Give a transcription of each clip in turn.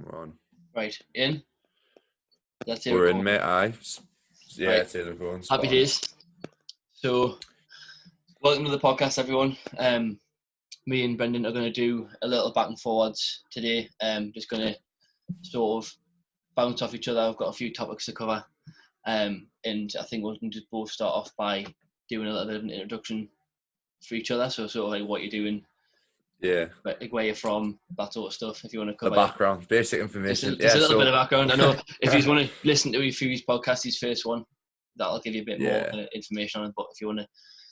We're on. Right, in. That's it. We're in, mate. Aye. Yeah, Right. it's it. Going. Happy days. So, welcome to the podcast, everyone. Me and Brendan are going to do a little back and forwards today. Just going to sort of bounce off each other. I've got a few topics to cover. And I think we'll just both start off by doing a little bit of an introduction for each other. So, sort of like what you're doing. Yeah. Like where you're from, that sort of stuff. If you want to cover The background, basic information. Just a little bit of background. I know if you want to listen to a few of these podcasts, his first one, that'll give you a bit more information on it. But if you want to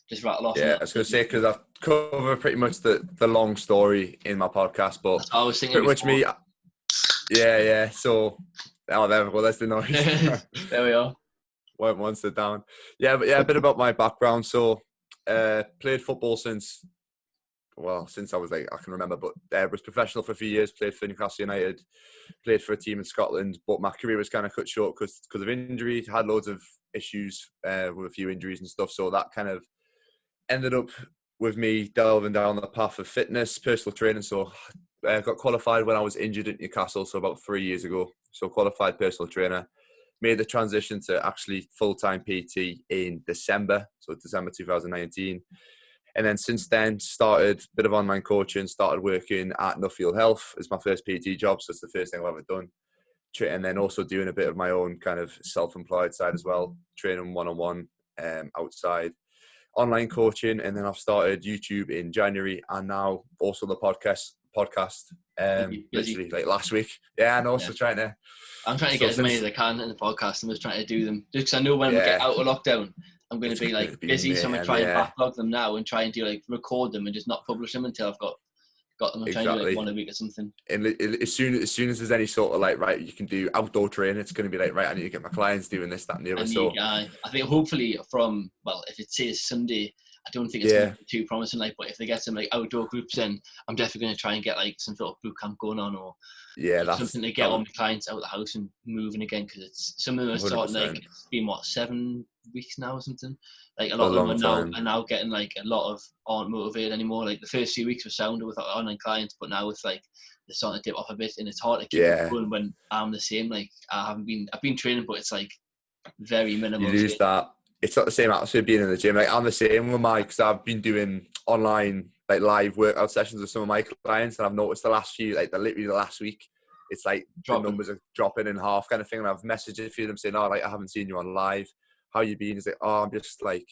just rattle off. Yeah, I was going to say, because I've covered pretty much the long story in my podcast, but I was thinking pretty much me. Yeah. So, there we go. That's the noise. There we are. One sit down. Yeah, but a bit about my background. So, played football since I was I can remember, but was professional for a few years, played for Newcastle United, played for a team in Scotland, but my career was kind of cut short because of injury. Had loads of issues with a few injuries and stuff, so that kind of ended up with me delving down the path of fitness, personal training. So I got qualified when I was injured at Newcastle, so about 3 years ago. So qualified personal trainer. Made the transition to actually full-time PT in December 2019. And then since then, started a bit of online coaching, started working at Nuffield Health as my first PT job. So it's the first thing I've ever done. And then also doing a bit of my own kind of self-employed side as well, training one-on-one outside, online coaching. And then I've started YouTube in January and now also the podcast literally like last week. Yeah, and also trying to... I'm trying to get as many as I can in the podcast. I'm just trying to do them. Just because I know when we get out of lockdown, I'm going to be like busy, so I'm going to try and backlog them now and try and do like record them and just not publish them until I've got them. I'm trying to do like one a week or something. And as soon as there's any sort of like, right, you can do outdoor training, it's going to be like, right, I need to get my clients doing this, that and the other. So I think hopefully if it says Sunday, I don't think it's going to be too promising. Like, but if they get some like outdoor groups, then I'm definitely going to try and get like some sort of boot camp going on, or that's something to get all my clients out of the house and moving again, because it's some of them are starting 100%. Like it's been 7 weeks now or something. Like a lot of them are now getting like a lot of aren't motivated anymore. Like the first few weeks were sounder with our online clients, but now it's like they're starting to dip off a bit, and it's hard to keep going when I'm the same. Like I've been training, but it's like very minimal. You lose that. It's not the same atmosphere being in the gym. Like I'm the same with because I've been doing online like live workout sessions with some of my clients, and I've noticed the last few, like literally the last week, it's like the numbers are dropping in half kind of thing. And I've messaged a few of them saying, "Oh, like I haven't seen you on live. How you been?" It's like, "Oh, I'm just like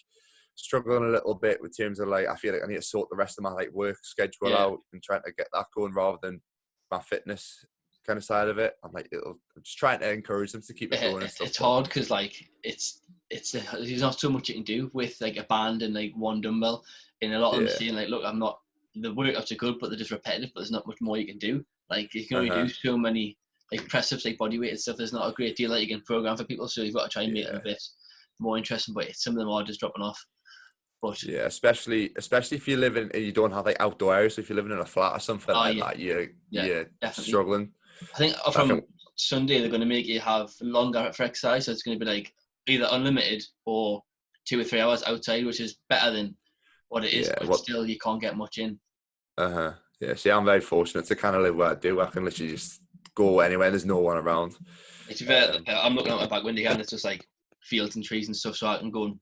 struggling a little bit with terms of like I feel like I need to sort the rest of my like work schedule out and trying to get that going rather than my fitness kind of side of it." I'm like, I'm just trying to encourage them to keep it going. It's hard because like there's not so much you can do with like a band and like one dumbbell, and a lot of them saying like, "Look, I'm not, the workouts are good, but they're just repetitive, but there's not much more you can do. Like you can only do so many like press ups, like body weight and stuff. There's not a great deal that you can program for people, so you've got to try and make them a bit more interesting, but some of them are just dropping off." But especially if you live in, you don't have like outdoor areas. So if you're living in a flat or something that, you're struggling. I think from Sunday they're going to make you have longer for exercise, so it's going to be like either unlimited or 2 or 3 hours outside, which is better than what it is, but still you can't get much in. See, I'm very fortunate to kind of live where I do. I can literally just go anywhere. There's no one around. I'm looking out my back window and it's just like fields and trees and stuff, so I can go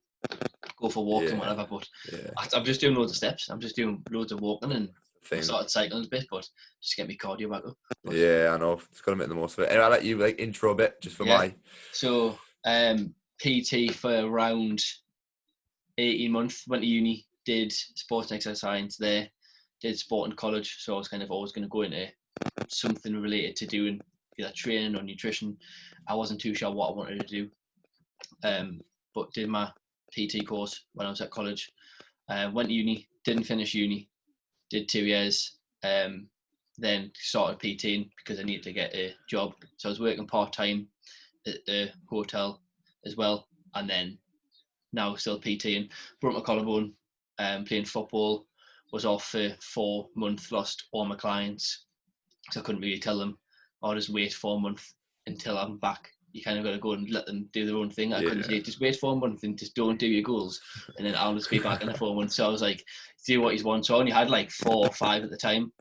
for walks and whatever. But I'm just doing loads of steps. I'm just doing loads of walking, and I started cycling a bit, but just get my cardio back up. But, I know. It's got to make the most of it. Anyway, I'll let you like intro a bit just for my... So, PT for around 18 months. Went to uni, did sports and exercise science there, did sport in college, so I was kind of always going to go into something related to doing either training or nutrition. I wasn't too sure what I wanted to do, but did my PT course when I was at college. Went to uni, didn't finish uni, did 2 years, then started PTing because I needed to get a job. So I was working part-time at the hotel as well, and then now still PTing. Broke my collarbone, playing football, was off for 4 months, lost all my clients, so I couldn't really tell them, I'll just wait 4 months until I'm back. You kind of got to go and let them do their own thing. I couldn't say, just wait 4 months and just don't do your goals, and then I'll just be back in the 4 months. So I was like, do what you want. So I only had like 4 or 5 at the time,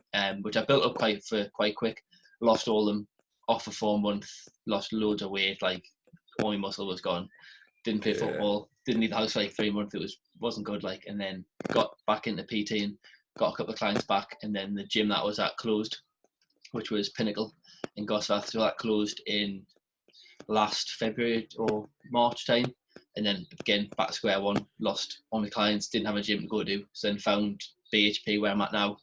which I built up quite quick. Lost all of them off for 4 months, lost loads of weight, like all my muscle was gone. Didn't play football, didn't leave the house for like 3 months. It wasn't good, like, and then got back into PT and got a couple of clients back, and then the gym that I was at closed, which was Pinnacle in Gosforth. So that closed in last February or March time, and then again back to square one. Lost all my clients, didn't have a gym to go to, so then found BHP where I'm at now.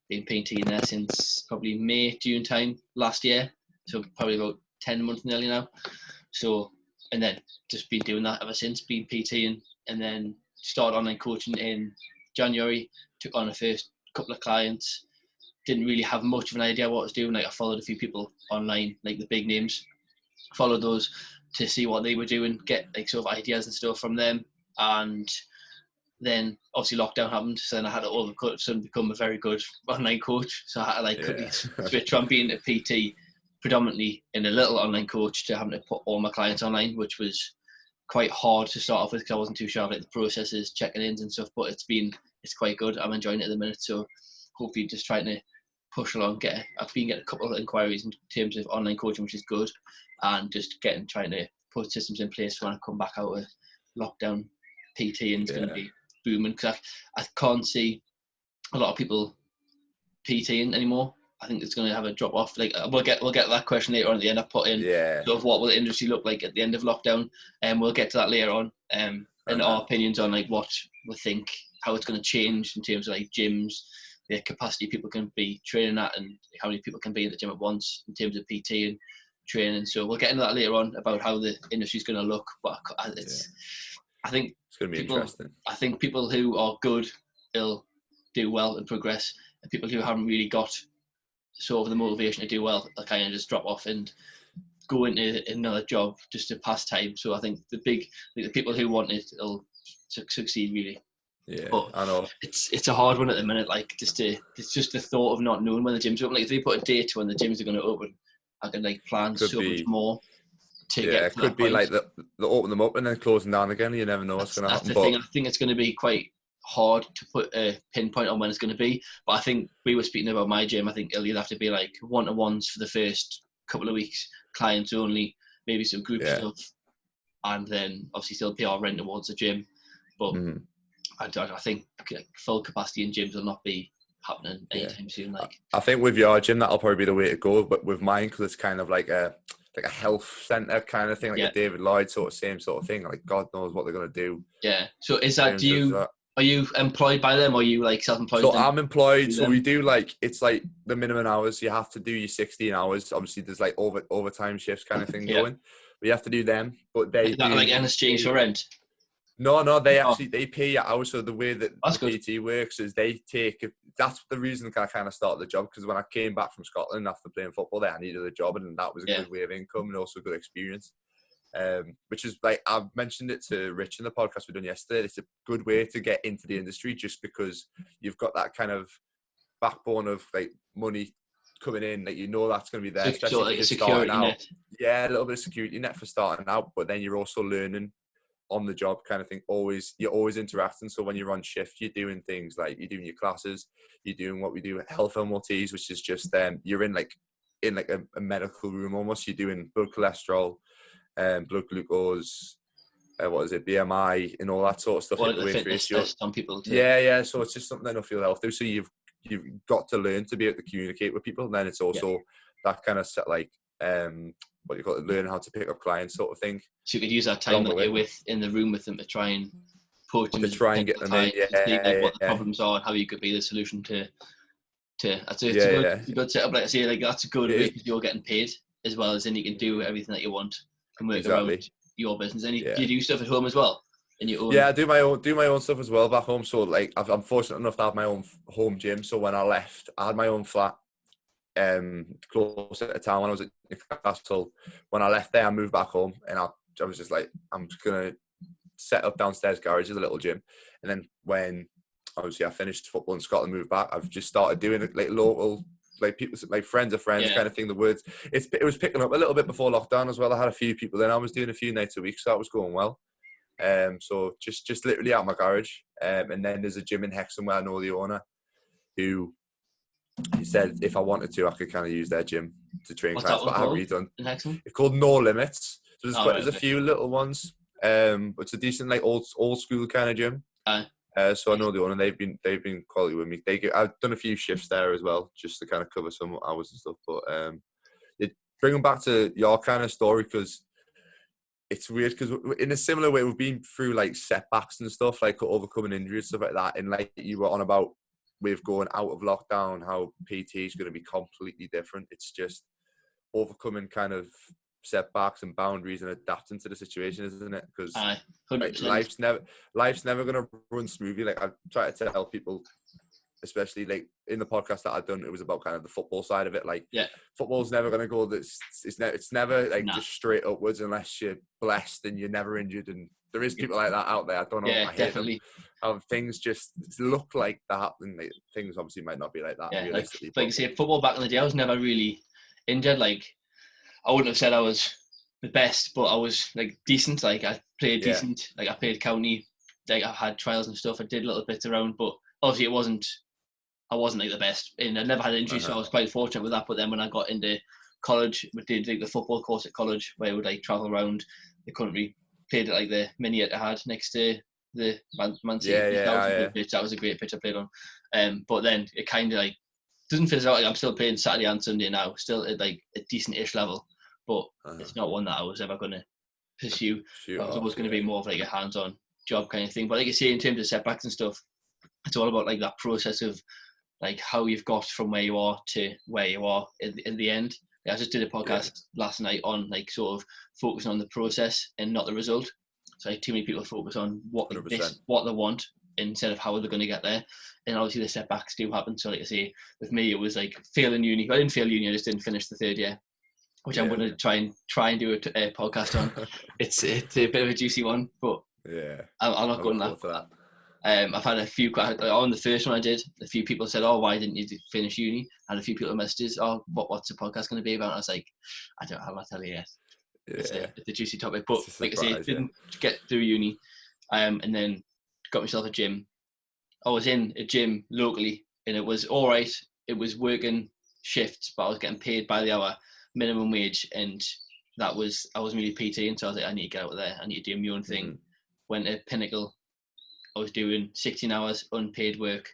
Been painting there since probably May, June time last year, so probably about 10 months nearly now. So, and then just been doing that ever since, been PTing, and then started online coaching in January, took on the first couple of clients, didn't really have much of an idea what I was doing. Like, I followed a few people online, like the big names, followed those to see what they were doing, get like sort of ideas and stuff from them. And then obviously lockdown happened, so then I had to overcut and become a very good online coach. So I had to like quickly switch from being a PT predominantly in a little online coach to having to put all my clients online, which was quite hard to start off with because I wasn't too sure of like the processes, checking ins and stuff. But it's quite good. I'm enjoying it at the minute. So hopefully just trying to push along. I've been getting a couple of inquiries in terms of online coaching, which is good, and just trying to put systems in place when I come back out of lockdown. PT and it's going to be booming because I can't see a lot of people PTing anymore. I think it's going to have a drop off. Like we'll get that question later on at the end. I put in sort of what will the industry look like at the end of lockdown, and we'll get to that later on. And our opinions on like what we think, how it's going to change in terms of like gyms, the capacity people can be training at, and how many people can be in the gym at once in terms of PT and training. So we'll get into that later on about how the industry is going to look. But I think it's going to be interesting. I think people who are good will do well and progress, and people who haven't really got sort of the motivation to do well, they'll kind of just drop off and go into another job just to pass time. So I think the people who want it will succeed really. Yeah, but I know it's a hard one at the minute. Like it's just the thought of not knowing when the gyms open. Like if they put a date when the gyms are going to open, I can like plan so much more. It could be like they open them up and then closing down again. You never know what's going to happen. That's the thing. I think it's going to be quite hard to put a pinpoint on when it's going to be. But I think we were speaking about my gym. I think it'll either have to be like one-to-ones for the first couple of weeks, clients only, maybe some group stuff, and then obviously still pay our rent towards the gym. But I think full capacity in gyms will not be happening anytime soon. Like I think with your gym, that'll probably be the way to go. But with mine, because it's kind of like a health center kind of thing, like a David Lloyd same sort of thing. Like God knows what they're gonna do. Yeah. So is that are you employed by them or are you like self-employed? So I'm employed. So we do it's like the minimum hours. You have to do your 16 hours. Obviously, there's like overtime shifts kind of thing going. But you have to do them. But they is that like an exchange for rent? No, they pay you out. So the way that the PT works is they take. That's the reason I kind of started the job, because when I came back from Scotland after playing football there, I needed a job, and that was a good way of income and also a good experience. Which is like I've mentioned it to Rich in the podcast we done yesterday. It's a good way to get into the industry, just because you've got that kind of backbone of like money coming in, that you know that's going to be there, especially if you're just starting out. Net. Yeah, a little bit of security net for starting out, but then you're also learning on the job kind of thing. You're always interacting. So when you're on shift, you're doing things like you're doing your classes, you're doing what we do at health MOTs, which is just you're in a medical room almost. You're doing blood cholesterol, blood glucose, BMI, and all that sort of stuff. Well, the fitness test on people too. Yeah. So it's just something I feel health do. So you've got to learn to be able to communicate with people. And then it's also that kind of set what do you call it, learn how to pick up clients sort of thing. So you could use that time that you're in the room with them to try and coach them, to try and get them in, what the problems are and how you could be the solution to. It's a good setup. Like I say, like that's a good way because you're getting paid as well as then you can do everything that you want and work around your business. And do you do stuff at home as well? In your own? Yeah, I do my own stuff as well back home. So like I'm fortunate enough to have my own home gym. So when I left, I had my own flat. Close to town when I was at Newcastle. When I left there, I moved back home, and I was just like, I'm just gonna set up downstairs garage as a little gym. And then when obviously I finished football in Scotland, moved back, I've just started doing it like local, like people, like friends of friends kind of thing. The words, it was picking up a little bit before lockdown as well. I had a few people then. I was doing a few nights a week, so that was going well. So just literally out my garage. And then there's a gym in Hexham where I know the owner, who he said if I wanted to, I could kind of use their gym to train What's that clients, one but I haven't called? really done. The next one? It's called No Limits. So Oh, right, there's a okay. few little ones, but it's a decent like old school kind of gym. Aye. So I know the owner. They've been quality with me. I've done a few shifts there as well, just to kind of cover some hours and stuff. But bring them back to your kind of story, because it's weird, because in a similar way we've been through like setbacks and stuff, like overcoming injuries, stuff like that. And like you were on about with going out of lockdown, how PT is going to be completely different. It's just overcoming kind of setbacks and boundaries and adapting to the situation, isn't it? Because Aye. like 100%. life's never going to run smoothly. Like I try to tell people, especially like in the podcast that I've done, it was about kind of the football side of it. Like, Yeah. football's never going to go this. It's never like Nah. just straight upwards unless you're blessed and you're never injured. And there is people like that out there. I don't know. Yeah, I hate definitely. them. How things just look like that, and like, things obviously might not be like that Yeah, realistically. like you say, football back in the day, I was never really injured. Like, I wouldn't have said I was the best, but I was like decent. Like, I played decent. Like, I played county. Like, I had trials and stuff. I did little bits around, but obviously I wasn't like the best, and I never had injuries, so I was quite fortunate with that. But then when I got into college, we did like the football course at college, where I would like travel around the country, played at like the mini I had next to the Man City. That was a good pitch. That was a great pitch I played on. But then it kind of like doesn't feel like I'm still playing Saturday and Sunday now, still at like a decent-ish level, but it's not one that I was ever going to pursue. I was always going to be more of like a hands-on job kind of thing. But like you say, in terms of setbacks and stuff, it's all about like that process of like how you've got from where you are to where you are in the end. Like, I just did a podcast last night on like sort of focusing on the process and not the result. So like, too many people focus on what they want instead of how they're going to get there. And obviously the setbacks do happen. So like I say, with me, it was like failing uni. I didn't fail uni, I just didn't finish the third year, which I'm going to try and do a podcast on. It's a bit of a juicy one, but I'm not going that. I've had a few, on the first one I did, a few people said, oh, why didn't you finish uni? And a few people messages, oh, what's the podcast going to be about? And I was like, I'll not tell you yet. It's a juicy topic. But like I say, didn't get through uni, and then got myself a gym. I was in a gym locally, and it was all right. It was working shifts, but I was getting paid by the hour, minimum wage, and I wasn't really PT, and so I was like, I need to get out of there. I need to do my own thing. Went to Pinnacle. I was doing 16 hours unpaid work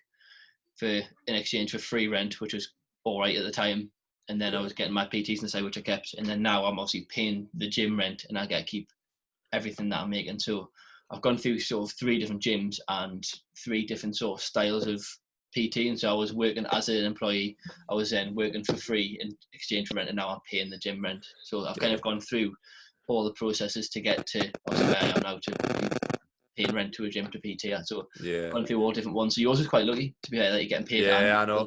in exchange for free rent, which was all right at the time. And then I was getting my PTs on the side, which I kept. And then now I'm obviously paying the gym rent, and I get to keep everything that I'm making. So I've gone through sort of 3 different gyms and 3 different sort of styles of PT. And so I was working as an employee. I was then working for free in exchange for rent, and now I'm paying the gym rent. So I've kind of gone through all the processes to get to obviously where I am now, to paying rent to a gym to PT at. So gone through all different ones. So yours is quite lucky to be fair that you're getting paid. I know.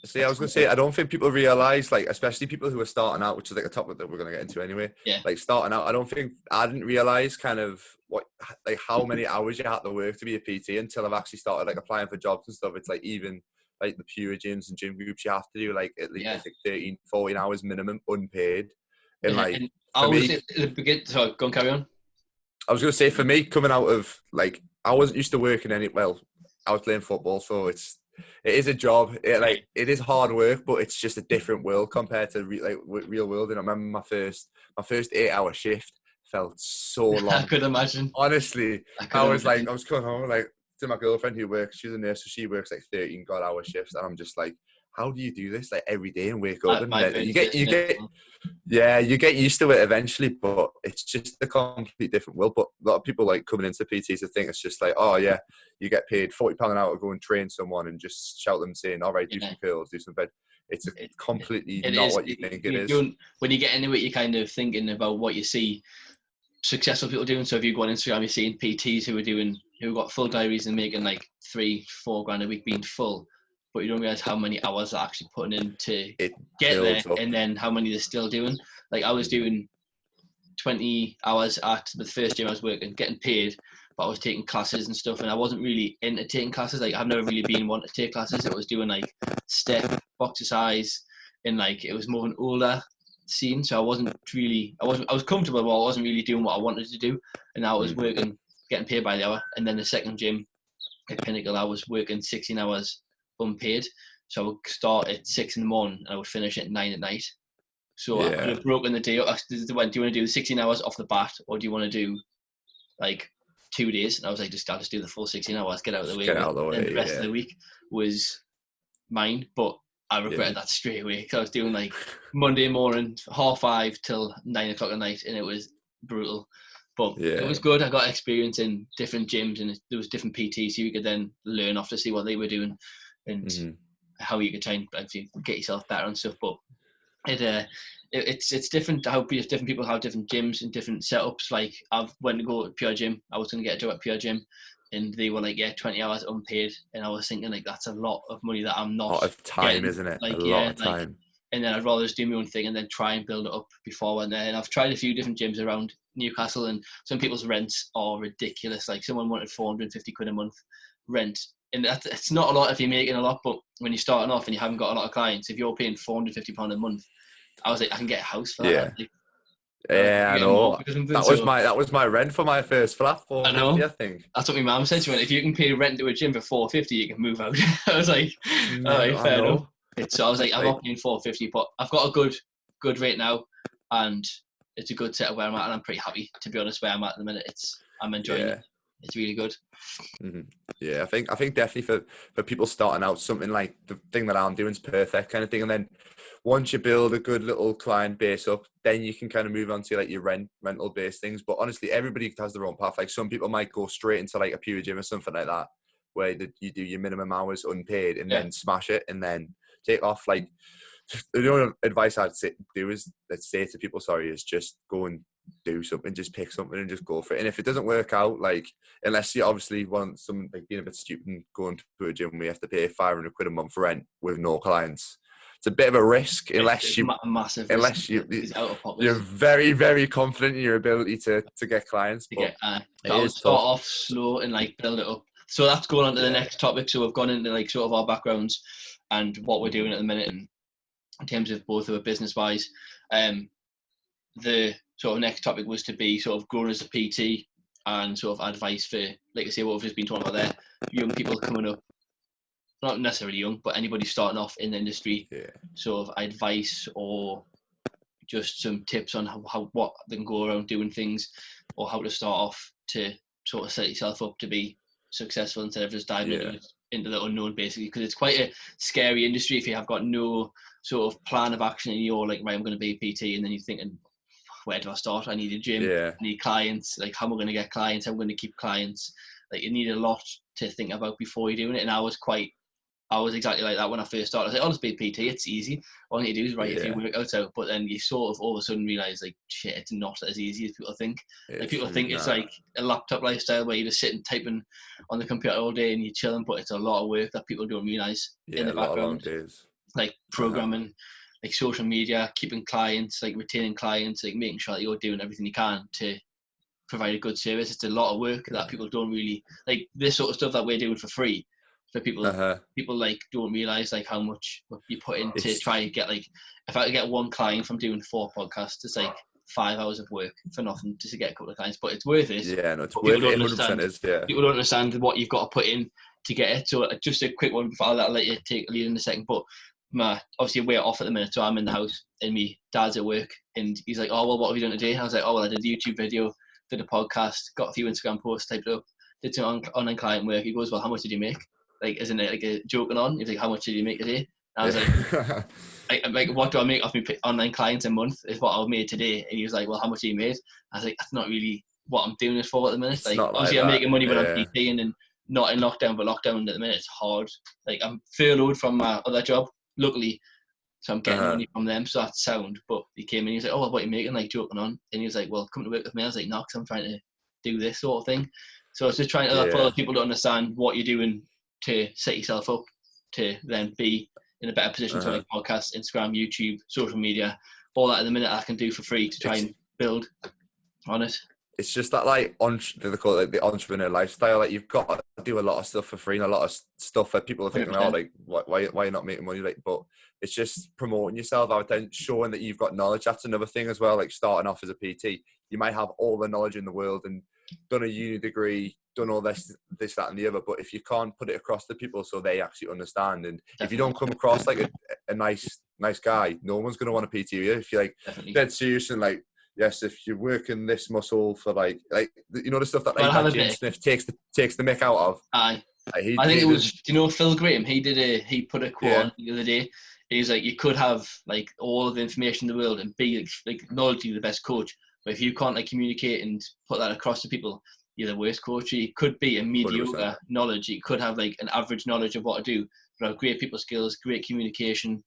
See, I was going to say, I don't think people realise, like, especially people who are starting out, which is like a topic that we're going to get into anyway. Like, starting out, I didn't realise kind of how many hours you had to work to be a PT until I've actually started like applying for jobs and stuff. It's like even like the pure gyms and gym groups, you have to do like at least like 13, 14 hours minimum unpaid. And like, for me, sorry, go and carry on. I was going to say, for me, coming out of like, I wasn't used to working I was playing football, so it is a job. It is hard work, but it's just a different world compared to real world. And I remember my first 8-hour shift felt so long. I could imagine. Honestly, I was coming home like to my girlfriend who works. She's a nurse, so she works like 13 hour shifts, and I'm just like, how do you do this like every day and wake up? And then you get used to it eventually, but it's just a completely different world. But a lot of people like coming into PTs to think it's just like, oh yeah, you get paid £40 an hour to go and train someone and just shout them saying, all right, do some curls, do some bed. It's completely not what you think it is. When you get into it, you're kind of thinking about what you see successful people doing. So if you go on Instagram, you're seeing PTs who got full diaries and making like 3-4 grand a week being full. But you don't realize how many hours they're actually putting in to get there, and then how many they're still doing. Like I was doing 20 hours at the first gym I was working, getting paid, but I was taking classes and stuff, and I wasn't really into taking classes. Like I've never really been one to take classes. I was doing like step, exercise, and like it was more of an older scene, so I was comfortable, but I wasn't really doing what I wanted to do. And now I was working, getting paid by the hour, and then the second gym at Pinnacle, I was working 16 hours unpaid, So I would start at 6 in the morning and I would finish at 9 at night. So I could Yeah. have broken the day up. Do you want to do the 16 hours off the bat, or do you want to do like 2 days? And I was like, I'll just do the full 16 hours, get out of the way. Get out of the way. And the rest of the week was mine. But I regretted that straight away, because I was doing like Monday morning 5:30 till 9 o'clock at night, and it was brutal. But it was good. I got experience in different gyms, and there was different PTs, so you could then learn off to see what they were doing and how you could try and get yourself better and stuff. But it's different how different people have different gyms and different setups. Like I've went to go to Pure Gym. I was going to get a job at Pure Gym, and they were like, 20 hours unpaid, and I was thinking like, that's a lot of money that I'm not. A lot of time, getting. Isn't it? Like, a lot of time. And then I'd rather just do my own thing and then try and build it up before I went there. And I've tried a few different gyms around Newcastle, and some people's rents are ridiculous. Like someone wanted 450 quid a month rent. And it's not a lot if you're making a lot, but when you're starting off and you haven't got a lot of clients, if you're paying £450 a month, I was like, I can get a house for that. I know. That was my rent for my first flat. I think. That's what my mum said. She went, if you can pay rent to a gym for £450, you can move out. I was like, all right, fair enough. So I was like, I'm not paying £450, but I've got a good rate now, and it's a good setup where I'm at, and I'm pretty happy, to be honest, where I'm at the minute. I'm enjoying it. It's really good. Yeah, I think definitely for people starting out, something like the thing that I'm doing is perfect kind of thing. And then once you build a good little client base up, then you can kind of move on to like your rental based things. But honestly, everybody has their own path. Like some people might go straight into like a Pure Gym or something like that, where you do your minimum hours unpaid and then smash it and then take off. Like the only advice I'd say to people, is just go and do something, just pick something and just go for it. And if it doesn't work out, like unless you obviously want some like being a bit stupid and going to a gym where you have to pay 500 quid a month rent with no clients, it's a bit of a risk unless you're very, very confident in your ability to get clients. I would start off slow and like build it up. So that's going on to the next topic. So we've gone into like sort of our backgrounds and what we're doing at the minute, and in terms of both of our business wise. The sort of next topic was to be sort of growing as a PT and sort of advice for, like I say, what we've just been talking about there, young people coming up, not necessarily young, but anybody starting off in the industry, sort of advice or just some tips on what they can go around doing things, or how to start off to sort of set yourself up to be successful instead of just diving into the unknown, basically, because it's quite a scary industry if you have got no sort of plan of action and you're like, right, I'm going to be a PT, and then you're thinking, where do I start? I need a gym, I need clients, like how am I going to get clients, how am I going to keep clients? Like you need a lot to think about before you're doing it. And I was exactly like that when I first started. I was like, oh, let's be a PT, it's easy. All you need to do is write a few workouts out. But then you sort of all of a sudden realise, like, shit, it's not as easy as people think. Like people think it's like a laptop lifestyle where you're just sitting typing on the computer all day and you're chilling, but it's a lot of work that people don't realise in the background. Like programming, like social media, keeping clients, like retaining clients, like making sure that you're doing everything you can to provide a good service. It's a lot of work that people don't really like. This sort of stuff that we're doing for free for people. People like don't realize like how much you put in to try and get, like, if I could get one client from doing 4 podcasts, it's like 5 hours of work for nothing just to get a couple of clients, but it's worth it. It's worth it. 100% is. People don't understand what you've got to put in to get it. So just a quick one before I'll let you take a lead in a second, but obviously we're off at the minute, so I'm in the house and me dad's at work, and he's like, oh well, what have you done today? I was like, oh well, I did a YouTube video, did a podcast, got a few Instagram posts, typed it up, did some online client work. He goes, well, how much did you make? Like, isn't it like a joking on? He's like, how much did you make today? And I was like, what do I make off my online clients a month is what I made today. And he was like, well, how much have you made? I was like, that's not really what I'm doing it for at the minute. Like, obviously I'm making money when I'm PTing and not in lockdown, but lockdown at the minute it's hard. Like, I'm furloughed from my other job, luckily, so I'm getting money from them, so that's sound. But he came in, he was like, oh, what are you making? Like, joking on. And he was like, well, come to work with me. I was like, no, because I'm trying to do this sort of thing. So I was just trying to for other people to understand what you're doing to set yourself up to then be in a better position to like podcasts, Instagram, YouTube, social media, all that at the minute I can do for free to try and build on it. it's just that like they call it like the entrepreneur lifestyle. Like you've got to do a lot of stuff for free and a lot of stuff that people are thinking, oh, 100%. like why are you not making money? Like, but it's just promoting yourself out there, showing that you've got knowledge. That's another thing as well. Like starting off as a PT, you might have all the knowledge in the world and done a uni degree, done all this, that, and the other. But if you can't put it across to people so they actually understand, and if you don't come across like a nice guy, no one's going to want to PT you. If you're like dead serious and like, yes, if you're working this muscle for like you know the stuff that like that Jim Smith takes the mick out of. Aye. I think it was, do you know Phil Graham? He put a quote on the other day. He's like, you could have like all of the information in the world and be like knowledgeably the best coach, but if you can't like communicate and put that across to people, you're the worst coach. You could be a mediocre 100%. knowledge. You could have like an average knowledge of what to do, but have great people skills, great communication,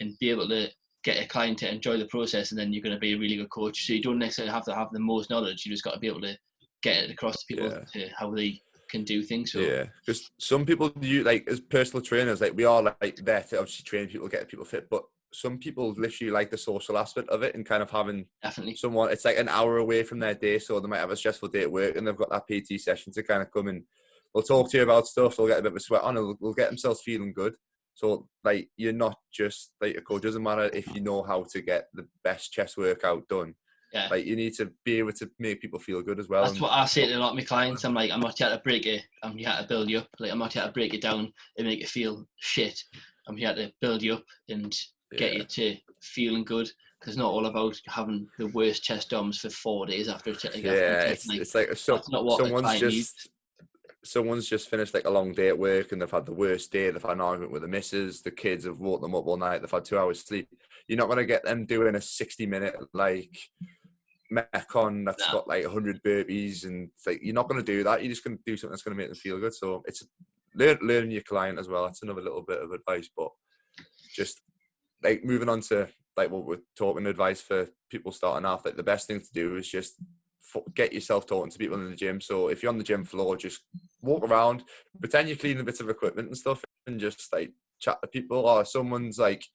and be able to get a client to enjoy the process, and then you're going to be a really good coach. So you don't necessarily have to have the most knowledge. You just got to be able to get it across to people to how they can do things. So yeah, because some people do like as personal trainers, like we are like there to obviously train people, get people fit, but some people literally like the social aspect of it and kind of having someone. It's like an hour away from their day, so they might have a stressful day at work, and they've got that PT session to kind of come and they'll talk to you about stuff. They'll get a bit of a sweat on, and they'll get themselves feeling good. So like you're not just like a coach. Doesn't matter if you know how to get the best chest workout done. Yeah. Like you need to be able to make people feel good as well. That's what I say to a lot of my clients. I'm like, I'm not here to break it. I'm here to build you up. Like I'm not here to break it down and make it feel shit. I'm here to build you up and get you to feeling good. Because it's not all about having the worst chest DOMs for 4 days after. It's like that's not what someone's just finished like a long day at work and they've had the worst day. They've had an argument with the missus. The kids have woke them up all night. They've had 2 hours sleep. You're not going to get them doing a 60-minute like Metcon that's got like 100 burpees, and it's like you're not going to do that. You're just going to do something that's going to make them feel good. So it's learning your client as well. That's another little bit of advice. But just like moving on to like what we're talking advice for people starting off, like the best thing to do is just get yourself talking to people in the gym. So if you're on the gym floor, just walk around, pretend you're cleaning bits of equipment and stuff, and just like chat to people. Or someone's like,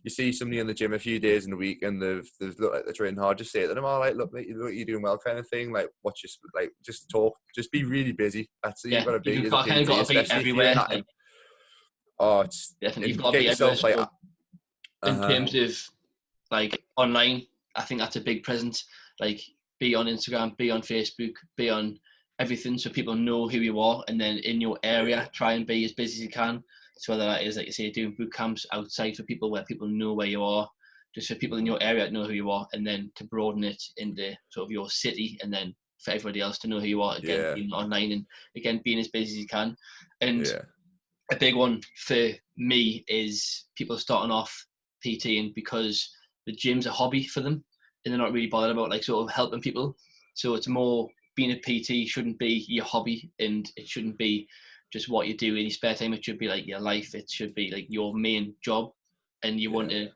you see somebody in the gym a few days in the week and they've looked like they're training hard, just say to them, oh, like, look, you're doing well, kind of thing. Like, watch your, like, just talk, just be really busy. That's you've got to be. You've got to be everywhere. It's definitely you've got to be yourself everywhere. Like, in terms of like online, I think that's a big presence. Like, be on Instagram, be on Facebook, be on everything, so people know who you are. And then in your area, try and be as busy as you can. So whether that is, like you say, doing boot camps outside for people where people know where you are, just for people in your area that know who you are, and then to broaden it into sort of your city, and then for everybody else to know who you are, again, being online, and again, being as busy as you can. And a big one for me is people starting off PTing because the gym's a hobby for them, and they're not really bothered about like sort of helping people. So it's more, being a PT shouldn't be your hobby, and it shouldn't be just what you do in your spare time. It should be like your life. It should be like your main job, and you want to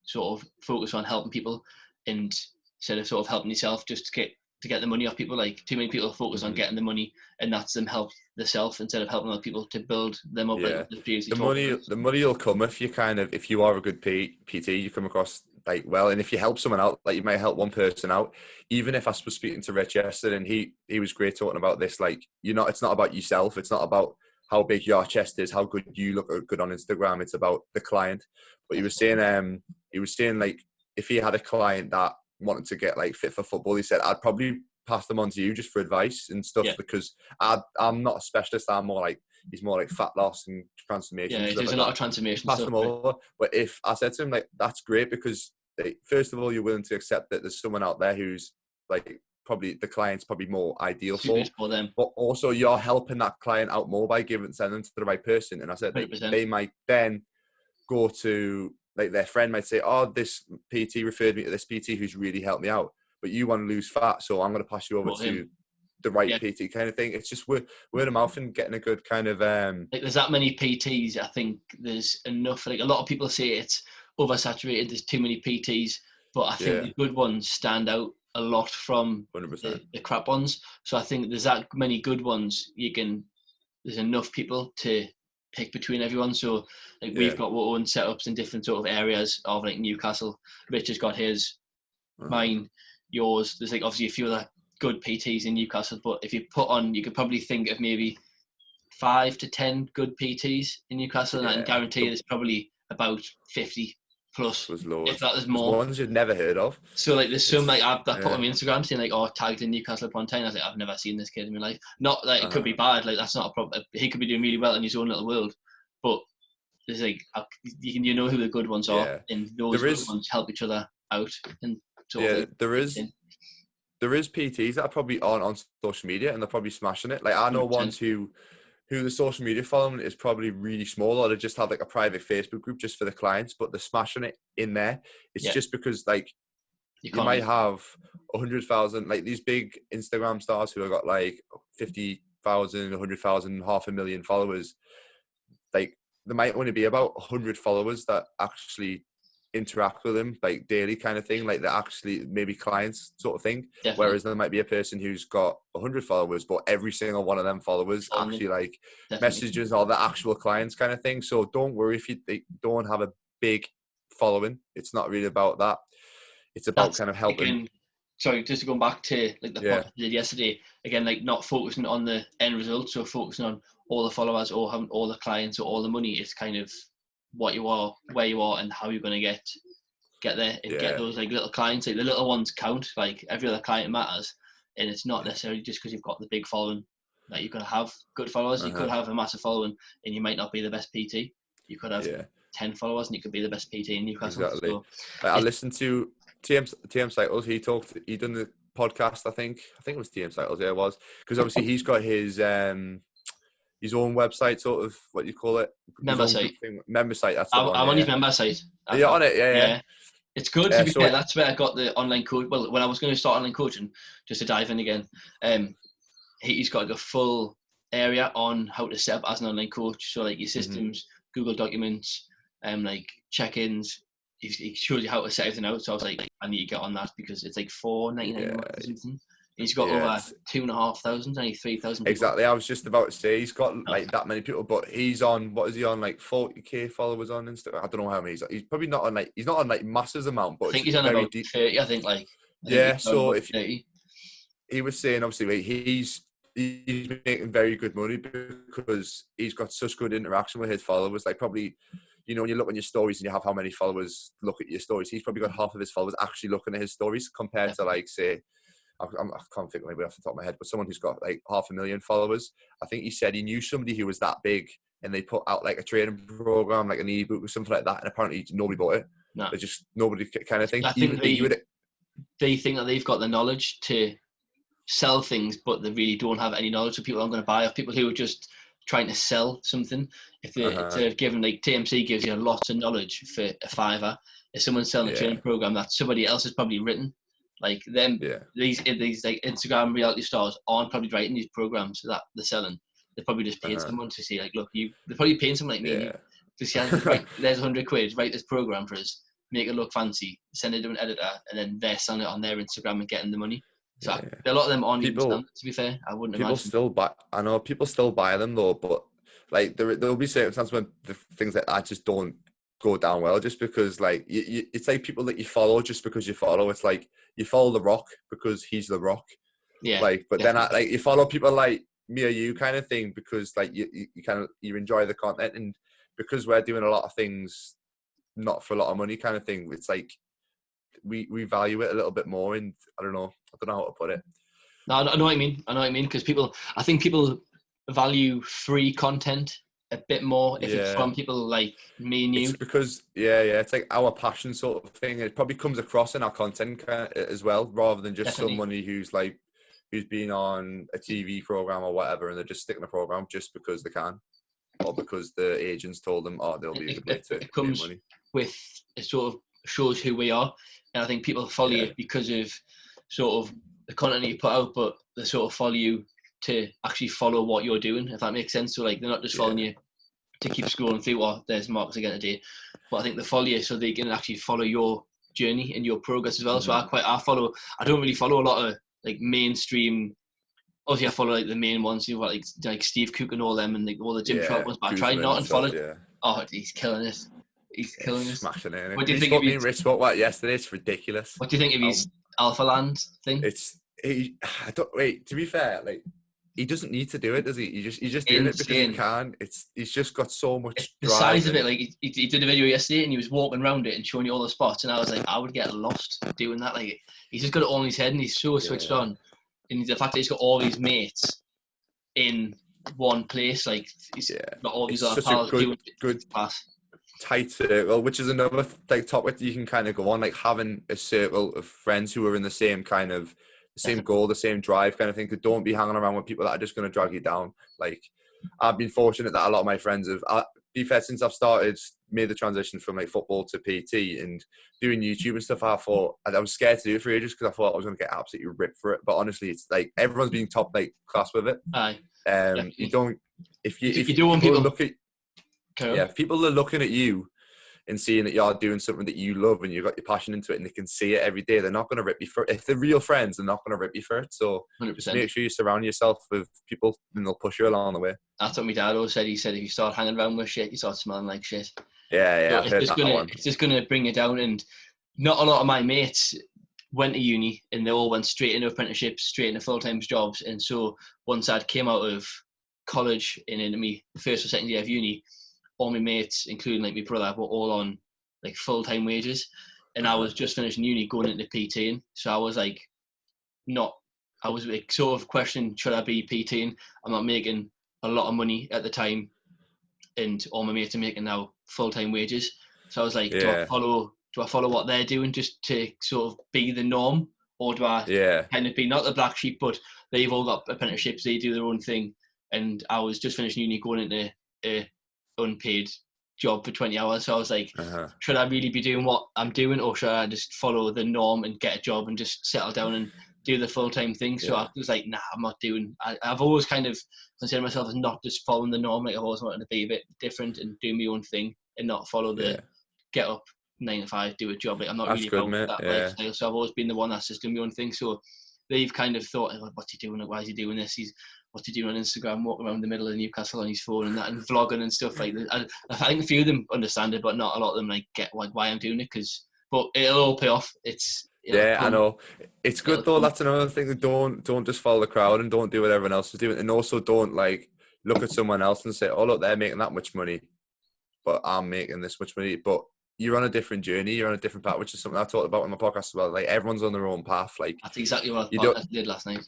sort of focus on helping people, and instead of sort of helping yourself just to get the money off people. Like, too many people focus on getting the money, and that's them help themselves instead of helping other people to build them up. Like the money will come if you are a good PT, you come across like well, and if you help someone out, like you might help one person out. Even if I was speaking to Rich yesterday, and he was great talking about this, like, it's not about yourself, it's not about how big your chest is, how good you look good on Instagram, it's about the client. But he was saying like, if he had a client that wanted to get like fit for football, he said, I'd probably pass them on to you just for advice and stuff, because I'm not a specialist. He's more like fat loss and transformation. Yeah, there's a lot of transformation pass stuff. them over. But if I said to him, like, that's great, because first of all, you're willing to accept that there's someone out there who's like probably the client's probably more ideal for them. But also you're helping that client out more by sending them to the right person. And I said, like, they might then go to, like, their friend might say, oh, this PT referred me to this PT who's really helped me out, but you want to lose fat, so I'm going to pass you over to the right PT, kind of thing. It's just word of mouth and getting a good kind of like, there's that many PTs. I think there's enough. Like, a lot of people say it's oversaturated, there's too many PTs, but I think the good ones stand out a lot from 100%. The crap ones. So I think there's that many good ones. There's enough people to pick between everyone. So like, we've got our own setups in different sort of areas of like Newcastle. Rich has got his, mine, yours. There's like obviously a few other good PTs in Newcastle, but if you put on, you could probably think of maybe 5 to 10 good PTs in Newcastle, and I can guarantee there's probably about 50 plus, There's if loads. that is There's more. ones you'd never heard of. So like there's some like I put on my Instagram saying like, oh, tagged in Newcastle upon Tyne. I was like, I've never seen this kid in my life. Not like it could be bad, like that's not a problem. He could be doing really well in his own little world, but there's like you know who the good ones are, and those good ones help each other out. And there is PTs that are probably on social media and they're probably smashing it. Like I know 100%. Ones who the social media following is probably really small, or they just have like a private Facebook group just for the clients, but they're smashing it in there. It's just because like you might have 100,000, like these big Instagram stars who have got like 50,000, 100,000, 500,000 followers. Like there might only be about 100 followers that actually interact with them like daily kind of thing, like they're actually maybe clients sort of thing. Definitely. Whereas there might be a person who's got 100 followers, but every single one of them followers actually like messages all the actual clients kind of thing. So don't worry if they don't have a big following. It's not really about that. It's about kind of helping. Again, sorry, just going back to like the podcast we did yesterday, again, like not focusing on the end result, so focusing on all the followers or having all the clients or all the money. It's kind of what you are, where you are, and how you're going to get there and get those like little clients. Like the little ones count. Like every other client matters, and it's not necessarily just because you've got the big following that you're going to have good followers. You could have a massive following, and you might not be the best PT. You could have 10 followers, and you could be the best PT in Newcastle. Exactly. So, I listened to TM Cycles. He done the podcast. I think it was TM Cycles. Yeah, it was, because obviously he's got his own website, sort of what you call it, member site. Member site. That's I'm on his member site. You're on it, yeah. It's good to be fair. That's where I got the online coach. Well, when I was going to start online coaching, just to dive in again, he's got like a full area on how to set up as an online coach. So like your systems, Google Documents, like check-ins. He shows you how to set everything out. So I was like, I need to get on that because it's like $4.99 or something. He's got over 2,500, only 3,000 people. Exactly. I was just about to say he's got like that many people, but he's on, what is he on, like 40k followers on Instagram? I don't know how many he's probably not on he's not on like massive amount, but I think he's on about 30. I think so if 30. He was saying obviously he's making very good money because he's got such good interaction with his followers. Like probably, you know, when you look on your stories and you have how many followers look at your stories, he's probably got half of his followers actually looking at his stories compared to like say, I can't think of anybody off the top of my head, but someone who's got like 500,000 followers. I think he said he knew somebody who was that big and they put out like a training program, like an ebook or something like that, and apparently nobody bought it. No. They just, nobody kind of thing. I think they think that they've got the knowledge to sell things, but they really don't have any knowledge. So people aren't going to buy, or people who are just trying to sell something. If they're given, like TMC gives you lots of knowledge for a $5. If someone's selling a training program that somebody else has probably written, like them, these like Instagram reality stars aren't probably writing these programs that they're selling. They're probably just paying someone to say, like, look, they're probably paying someone like me. Just right, there's 100 quid, write this program for us, make it look fancy, send it to an editor, and then they're selling it on their Instagram and getting the money. So a lot of them aren't even selling it, to be fair. I wouldn't imagine. Still buy. I know people still buy them though, but like there'll be certain times when the things like that just don't go down well, just because like it's like people that you follow just because you follow. It's like you follow The Rock because he's The Rock. Yeah. Like, but then like you follow people like me or you kind of thing because like you kind of you enjoy the content, and because we're doing a lot of things not for a lot of money kind of thing. It's like we value it a little bit more, and I don't know how to put it. No, I know what I mean. Because I think people value free content a bit more if it's from people like me and you. It's because it's like our passion sort of thing. It probably comes across in our content as well, rather than just somebody who's been on a TV program or whatever, and they're just sticking a program just because they can, or because the agents told them, they'll be a good way to make money. With it sort of shows who we are, and I think people follow you because of sort of the content you put out, but they sort of follow you to actually follow what you're doing, if that makes sense. So like they're not just following you to keep scrolling through, there's Marcus again today, but I think they follow you so they can actually follow your journey and your progress as well. So I don't really follow a lot of like mainstream. Obviously I follow like the main ones, you know, like Steve Cook and all them, and like all the Jim Trot ones, but I try not and follow. He's killing it. He's killing it. Smashing it. What do you think of Rich spoke about yesterday? It's ridiculous. What do you think of his Alpha Land thing? It's I don't, wait, to be fair, like, he doesn't need to do it, does he? He's just doing it because he Insane. can. He's just got so much The drive. size of it, like he did a video yesterday and he was walking around it and showing you all the spots, and I was like, I would get lost doing that. Like, he's just got it all in his head and he's so switched on. And the fact that he's got all these mates in one place, like he's got all these It's other such a pals good pass. tight circle, which is another like topic that you can kind of go on, like having a circle of friends who are in the same kind of the same goal, the same drive kind of thing. That don't be hanging around with people that are just going to drag you down. Like, I've been fortunate that a lot of my friends have, be fair, since I've made the transition from like football to PT and doing YouTube and stuff, I thought I was scared to do it for ages because I thought I was going to get absolutely ripped for it. But honestly, it's like everyone's being top like class with it. Aye. You don't if you do want people look at if people are looking at you and seeing that you're doing something that you love and you've got your passion into it and they can see it every day, they're not going to rip you for it. If they're real friends, they're not going to rip you for it. So 100%. just make sure you surround yourself with people and they'll push you along the way. That's what my dad always said. He said if you start hanging around with shit, you start smelling like shit. Yeah, so it's just gonna bring you down. And not a lot of my mates went to uni and they all went straight into apprenticeships, straight into full-time jobs. And so once I came out of college and into my first or second year of uni, all my mates, including like my brother, were all on like full-time wages. And I was just finishing uni going into PTing. So I was like, I was like sort of questioning, should I be PTing? I'm not making a lot of money at the time. And all my mates are making now full-time wages. So I was like, do I follow what they're doing just to sort of be the norm? Or do I kind of be not the black sheep, but they've all got apprenticeships, they do their own thing. And I was just finishing uni going into a unpaid job for 20 hours. So I was like, should I really be doing what I'm doing, or should I just follow the norm and get a job and just settle down and do the full-time thing? So I was like, nah, I'm not doing. I've always kind of considered myself as not just following the norm. Like, I've always wanted to be a bit different and do my own thing and not follow the get up 9 to 5, do a job. Like, I'm not really about that lifestyle. So I've always been the one that's just doing my own thing. So they've kind of thought, what's he doing? Why is he doing this? What's he doing on Instagram, walking around the middle of Newcastle on his phone and that, and vlogging and stuff like that. I think a few of them understand it, but not a lot of them like get like why I'm doing it. But it'll all pay off. I know. It's good though. That's another thing. That don't just follow the crowd and don't do what everyone else is doing, and also don't like look at someone else and say, oh look, they're making that much money, but I'm making this much money. But you're on a different journey. You're on a different path, which is something I talked about in my podcast as well. Like, everyone's on their own path. Like, that's exactly what I did last night.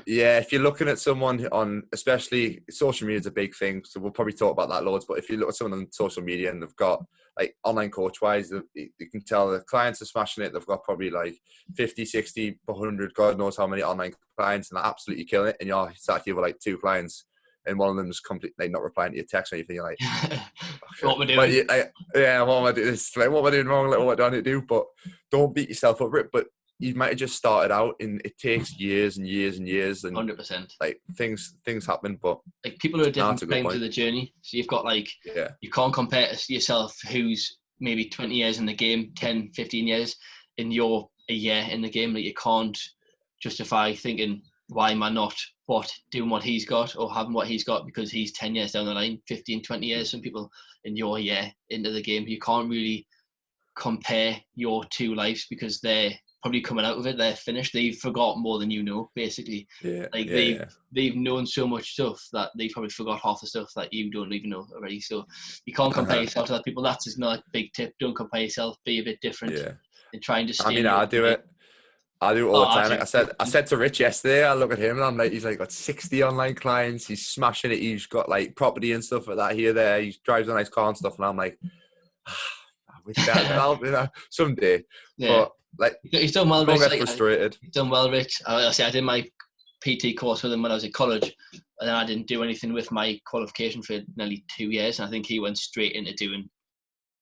Yeah, if you're looking at someone on, especially social media is a big thing, so we'll probably talk about that loads, but if you look at someone on social media and they've got, like, online coach-wise, you can tell the clients are smashing it. They've got probably, like, 50, 60, 100, God knows how many online clients, and they're absolutely killing it, and you're sat here with, like, 2 clients, and one of them is completely, like, not replying to your text or anything. You're like, what am I doing? What am I doing? Like, what am I doing wrong? Like, what do I need to do? But don't beat yourself up for it. But you might have just started out, and it takes years and years and years, and 100%. like things happen. But like, people are at different times of the journey, so you've got like you can't compare to yourself who's maybe 20 years in the game, 10, 15 years, and you're a year in the game. Like, you can't justify thinking, why am I not doing what he's got or having what he's got, because he's 10 years down the line, 15, 20 years. Some people in your year into the game, you can't really compare your 2 lives, because they're probably coming out of it, they're finished, they've forgotten more than you know, basically. They've known so much stuff that they've probably forgot half the stuff that you don't even know already. So you can't compare yourself to other people. That's just not a big tip. Don't compare yourself, be a bit different and try and just stay. I do it all the time. Like I said to Rich yesterday, I look at him and I'm like, he's like got 60 online clients, he's smashing it, he's got like property and stuff like that here, there, he drives a nice car and stuff, and I'm like, with that, I'll someday. But like, he's done well, Rich. Don't get frustrated. He's done well, Rich. I did my PT course with him when I was at college, and then I didn't do anything with my qualification for nearly 2 years. And I think he went straight into doing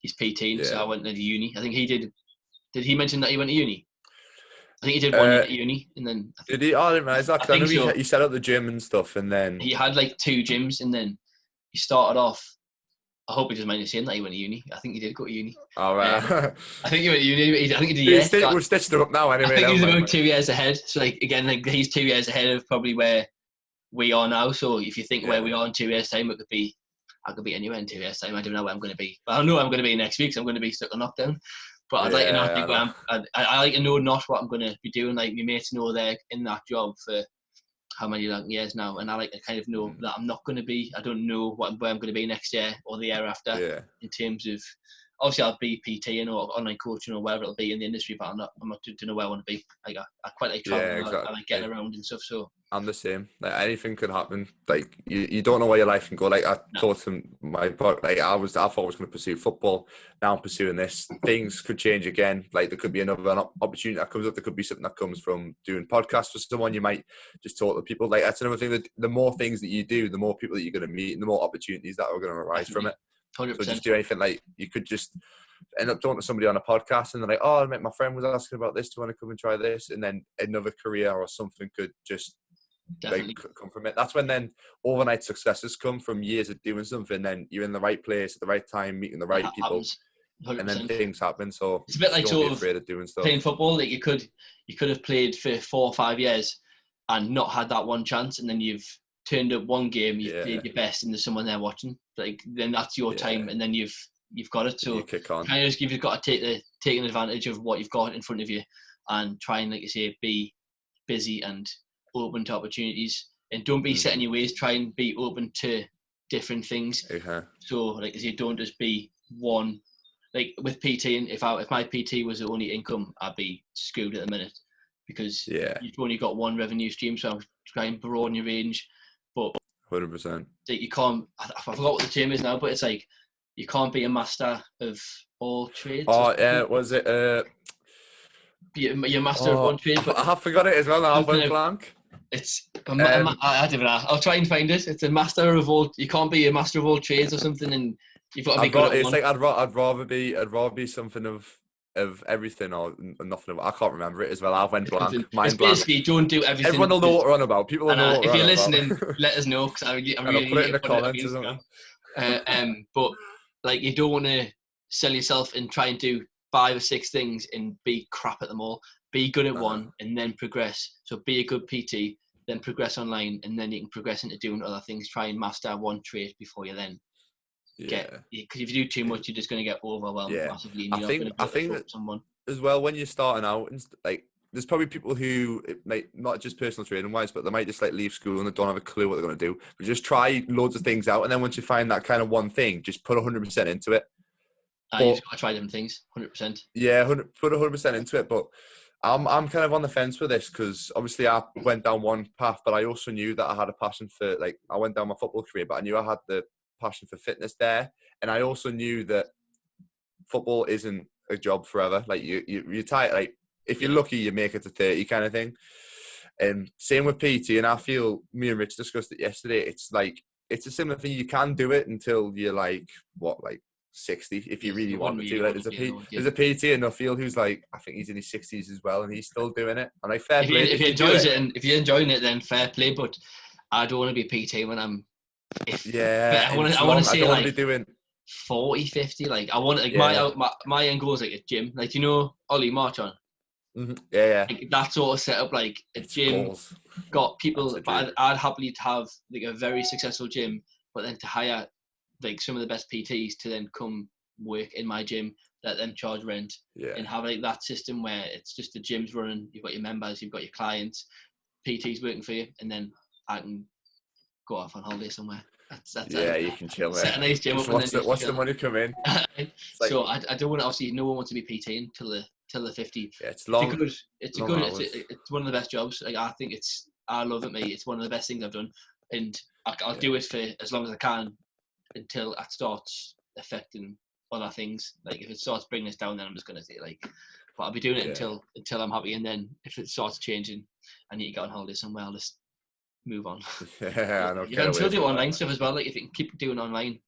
his PT. So I went to uni. I think he did. Did he mention that he went to uni? I think he did 1 year at uni, and then did he? I didn't realize that. I know he set up the gym and stuff, and then he had like 2 gyms, and then he started off. I hope he doesn't mind me saying that he went to uni. I think he did go to uni. All right. I think he went to uni. I think he did. We've stitched it up now anyway. I think he's about 2 years ahead. So like, again, like, he's 2 years ahead of probably where we are now. So if you think where we are in 2 years' time, I could be anywhere in 2 years' time. I don't know where I'm going to be. But I know I'm going to be next week, so I'm going to be stuck on lockdown. But I'd like to not Yeah, I think where know. I like to know not what I'm going to be doing. Like my mates know they're in that job for how many years now, and I like to kind of know that I'm not going to be. I don't know where I'm going to be next year or the year after. Yeah. In terms of, obviously, I'll be PT and or online coaching or wherever it'll be in the industry, but I'm not. Don't know where I want to be. Like I quite like Yeah, traveling. I like getting exactly. around and stuff. So I'm the same. Like anything could happen. Like you don't know where your life can go. Like I no, thought to my but like I thought I was going to pursue football. Now I'm pursuing this. Things could change again. Like there could be another opportunity that comes up. There could be something that comes from doing podcasts for someone. You might just talk to people. Like that's another thing. That the more things that you do, the more people that you're going to meet, and the more opportunities that are going to arise from definitely, it. So 100%. just do anything. Like you could just end up talking to somebody on a podcast, and they're like, "Oh, my friend was asking about this. Do you want to come and try this?" And then another career or something could just like Definitely. come from it. That's when then overnight successes come from years of doing something. Then you're in the right place at the right time, meeting the It right people, happens. and then 100%. things happen. So It's a bit just like don't be sort of afraid of doing playing stuff. football. Like you could have played for 4 or 5 years and not had that one chance, and then you've turned up one game, you've Yeah, played your best, and there's someone there watching. Like then that's your yeah. time, and then you've got it. You So kick on. kind of you've got to taking advantage of what you've got in front of you, and try and, like you say, be busy and open to opportunities, and don't be set in your ways. Try and be open to different things. Yeah, So like I say, don't just be one. Like with PT, and if my PT was the only income, I'd be screwed at the minute because yeah, you've only got one revenue stream. So I'm trying to broaden your range, but 100%. like you can't. I forgot what the term is now, but it's like you can't be a master of all trades. Or Oh yeah, something. was it? Be a master of Oh, one trade, but I have forgot it as well. Now I something went of blank. it's. Um, I don't know. I'll try and find it. It's a master of all. You can't be a master of all trades or something, and you've got to be good at It's one. like I'd rather be something of everything or nothing. I can't remember it as well. I went blank, It's mind blank. basically don't do everything. Everyone will know what we're on about. People will And know what we're if on you're about. listening, let us know because I And I'll really put it need in to the put it on comments or Instagram. something. But like you don't want to sell yourself and try and do 5 or 6 things and be crap at them all. Be good at one and then progress. So be a good PT, then progress online, and then you can progress into doing other things. Try and master one trait before you then get. Yeah, Because if you do too much, you're just going to get overwhelmed yeah. massively, and you're not going to be I able to think that focus on one. as well when you're starting out, and like there's probably people who it might not just personal training wise, but they might just like leave school and they don't have a clue what they're going to do. But just try loads of things out, and then once you find that kind of one thing, just put 100% into it. You But just got to try different things, 100%. yeah, put 100% into it. But I'm kind of on the fence with this because obviously I went down one path, but I also knew that I had a passion for like I went down my football career, but I knew I had the passion for fitness there, and I also knew that football isn't a job forever. Like you're tired. Like if you're Yeah, lucky, you make it to 30 kind of thing. And same with PT. And I feel me and Rich discussed it yesterday. It's like it's a similar thing. You can do it until you're like what, like 60, if you yeah. really You wouldn't wanted to. really Like want to be alone. Yeah. there's a PT in Nuffield who's like I think he's in his 60s as well, and he's still doing it. And like fair play If if he you do enjoys it. it and if you're enjoying it, then fair play. But I don't want to be PT when I'm. Yeah, and it's I want to long. I say don't want to like be doing. 40, 50. Like I want like Yeah, my end goal is like a gym. Like Ollie March on. yeah, yeah. Like that sort of setup, like a It's gym, goals. got That's people. a But dream. I'd happily have like a very successful gym, but then to hire like some of the best PTs to then come work in my gym, let them charge rent, Yeah, and have like that system where it's just the gym's running. You've got your members, you've got your clients, PTs working for you, and then I can go off on holiday somewhere. That's yeah. You can chill, set mate. a nice gym Just up and then just watch the chill. money come in. It's like So I don't want to, obviously no one wants to be PTing till the 50. yeah, it's It's a long, good it's a long good hours. it's one of the best jobs. Like I think I love it, mate. It's one of the best things I've done, and I'll Yeah, do it for as long as I can until it starts affecting other things. Like if it starts bringing us down, then I'm just gonna say like, but I'll be doing it yeah. until I'm happy, and then if it starts changing, I need to get on holiday somewhere. I'll just move on. Yeah, I know. You Get can away still do from that. online stuff as well. Like if you can keep doing online,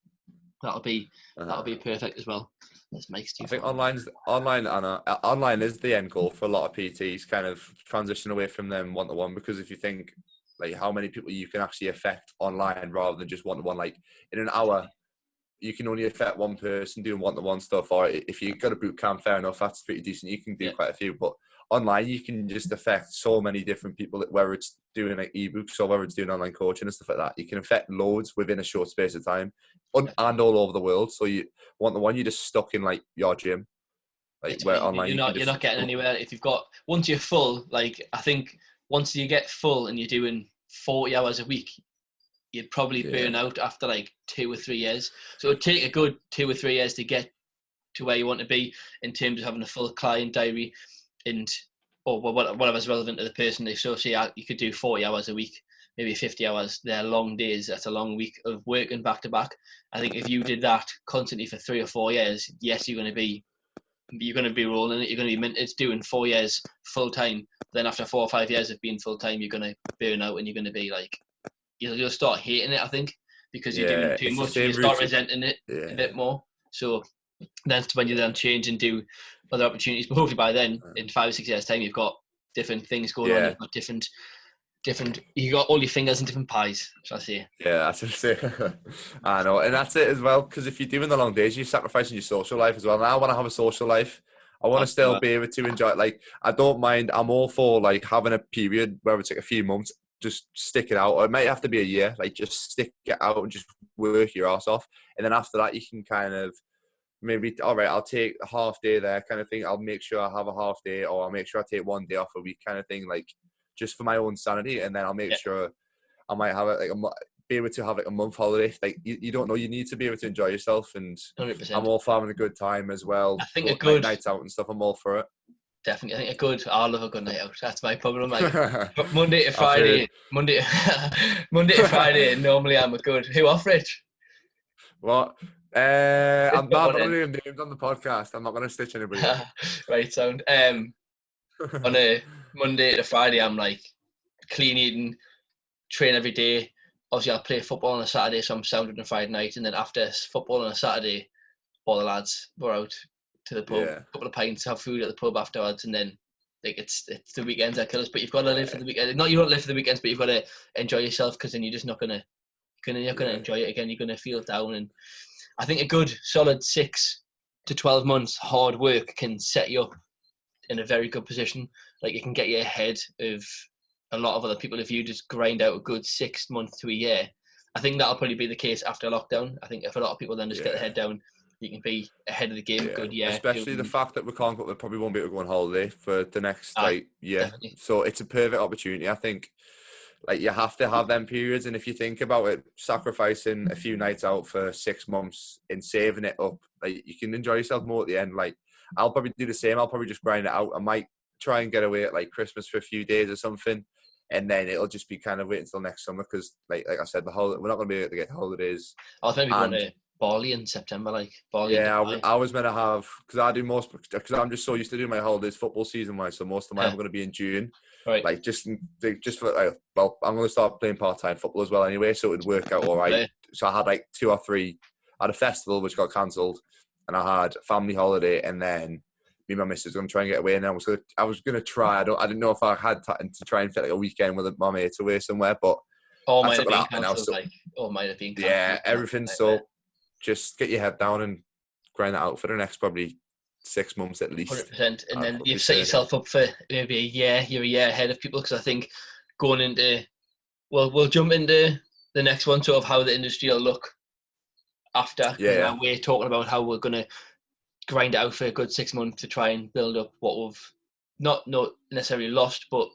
that'll be Uh-huh. perfect as well. This makes I too think far. online, Anna, online is the end goal for a lot of PTs. Kind of transition away from them one to one because if you think like how many people you can actually affect online rather than just one to one, like in an hour you can only affect one person doing one-to-one stuff, or if you got a boot camp, fair enough, that's pretty decent. You can do Yeah, quite a few, but online you can just affect so many different people, whether it's doing like ebooks or whether it's doing online coaching and stuff like that. You can affect loads within a short space of time and definitely. all over the world. So you one-to-one, you're just stuck in like your gym. Like It's where fine. online you can You're just not getting anywhere if you've got, once you're full. Like I think once you get full and you're doing 40 hours a week, you'd probably burn out after like 2 or 3 years. So it'd take a good 2 or 3 years to get to where you want to be in terms of having a full client diary and or whatever's relevant to the person. So say you could do 40 hours a week, maybe 50 hours. They're long days. That's a long week of working back to back. I think if you did that constantly for 3 or 4 years, yes, you're going to be rolling it. You're going to be minted doing 4 years full time. Then after 4 or 5 years of being full time, you're going to burn out and you're going to be like, you'll start hating it. I think because you're doing too it's the much, you same start routine. resenting it a Yeah. bit more. So that's when you then change and do other opportunities. But hopefully by then, in 5 or 6 years' time, you've got different things going on. You've got different. You got all your fingers in different pies, shall I say? Yeah, that's what I'm saying. I know, and that's it as well. Because if you're doing the long days, you're sacrificing your social life as well. And I want to have a social life. I want to still be able to enjoy it. Like, I don't mind. I'm all for like having a period where it's like a few months, just stick it out. Or it might have to be a year. Like, just stick it out and just work your ass off. And then after that, you can kind of maybe, all right, I'll take a half day there kind of thing. I'll make sure I have a half day, or I'll make sure I take 1 day off a week kind of thing. Like, just for my own sanity. And then I'll make sure I might have it like be able to have like a month holiday. Like you don't know, you need to be able to enjoy yourself, and 100%. I'm all for having a good time as well. I think a good nights out and stuff. I'm all for it. Definitely. I think I love a good night out. That's my problem. Like Monday to I've Friday, heard. Monday to Friday. Normally I'm a good. Who off, Rich? What? I'm not going to name names on the podcast. I'm not going to stitch anybody up. Right, sound. On a Monday to Friday, I'm like clean eating, train every day. Obviously, I'll play football on a Saturday, so I'm sounded on Friday night, and then after football on a Saturday, all the lads were out to the pub, a couple of pints, have food at the pub afterwards, and then like it's the weekends that kill us. But you've got to live for the weekend. Not you don't live for the weekends, but you've got to enjoy yourself, because then you're just not gonna enjoy it again. You're gonna feel down, and I think a good solid 6 to 12 months hard work can set you up in a very good position. Like it can get you ahead of a lot of other people if you just grind out a good 6 months to a year. I think that'll probably be the case after lockdown. I think if a lot of people then just get their head down, you can be ahead of the game a good year. Especially the fact that we probably won't be able to go on holiday for the next year. Definitely. So it's a perfect opportunity, I think. Like you have to have them periods, and if you think about it, sacrificing a few nights out for 6 months and saving it up, like you can enjoy yourself more at the end. Like I'll probably do the same. I'll probably just grind it out. I might try and get away at like Christmas for a few days or something, and then it'll just be kind of wait until next summer, because like I said, we're not going to be able to get holidays. I was maybe going to Bali in September, like Bali. Yeah, I was meant to have, because I do most, because I'm just so used to doing my holidays football season wise. So most of mine are going to be in June. Right. Like just for well, I'm going to start playing part-time football as well anyway, so it would work out all right. Right. So I had like 2 or 3. I had a festival which got cancelled, and I had family holiday, and then me and my missus were going to try and get away, and I was going to try. I didn't know if I had time to try and fit like a weekend with my mates away somewhere, but all might have been cancelled. All might have been cancelled. Yeah, everything's so. Just get your head down and grind that out for the next probably 6 months at least. 100%. And then you've set yourself up for maybe a year. You're a year ahead of people, because I think going into, we'll jump into the next one, sort of how the industry will look after. Yeah. We're talking about how we're going to grind it out for a good 6 months to try and build up what we've not necessarily lost, but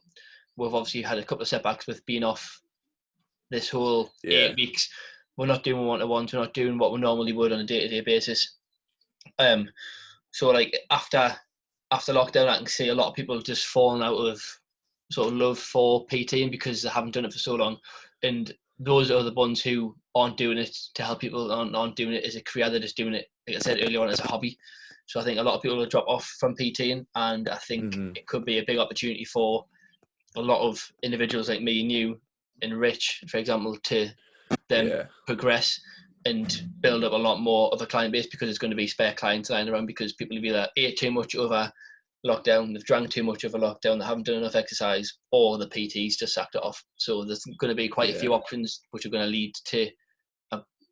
we've obviously had a couple of setbacks with being off this whole 8 weeks. We're not doing one-to-ones. We're not doing what we normally would on a day-to-day basis. So like after lockdown, I can see a lot of people just falling out of sort of love for PTing because they haven't done it for so long, and those are the ones who aren't doing it to help people, aren't doing it as a career. They're just doing it, like I said earlier on, as a hobby. So I think a lot of people will drop off from PTing, and I think it could be a big opportunity for a lot of individuals like me and you and Rich, for example, to then progress and build up a lot more of a client base, because there's going to be spare clients lying around, because people have either ate too much over lockdown, they've drank too much over lockdown, they haven't done enough exercise, or the PTs just sacked it off. So there's going to be quite a few options which are going to lead to,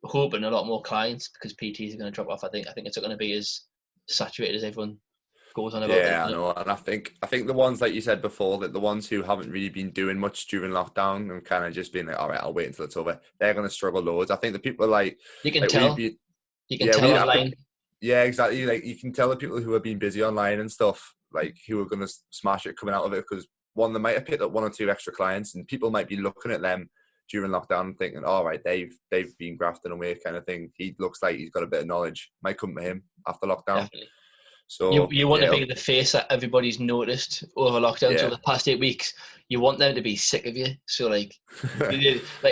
hoping, a lot more clients, because PTs are going to drop off. I think it's not going to be as saturated as everyone goes on about. Yeah, I know, and I think the ones like you said before, that the ones who haven't really been doing much during lockdown and kind of just being like, all right, I'll wait until it's over, they're going to struggle loads. I think the people like you can tell online. Yeah, exactly. Like you can tell the people who are being busy online and stuff, like who are going to smash it coming out of it, because one, they might have picked up 1 or 2 extra clients, and people might be looking at them during lockdown and thinking, all right, they've been grafting away kind of thing. He looks like he's got a bit of knowledge. Might come to him after lockdown. Definitely. So You want to yeah, be the face that everybody's noticed over lockdown. So yeah, the past 8 weeks, you want them to be sick of you. So like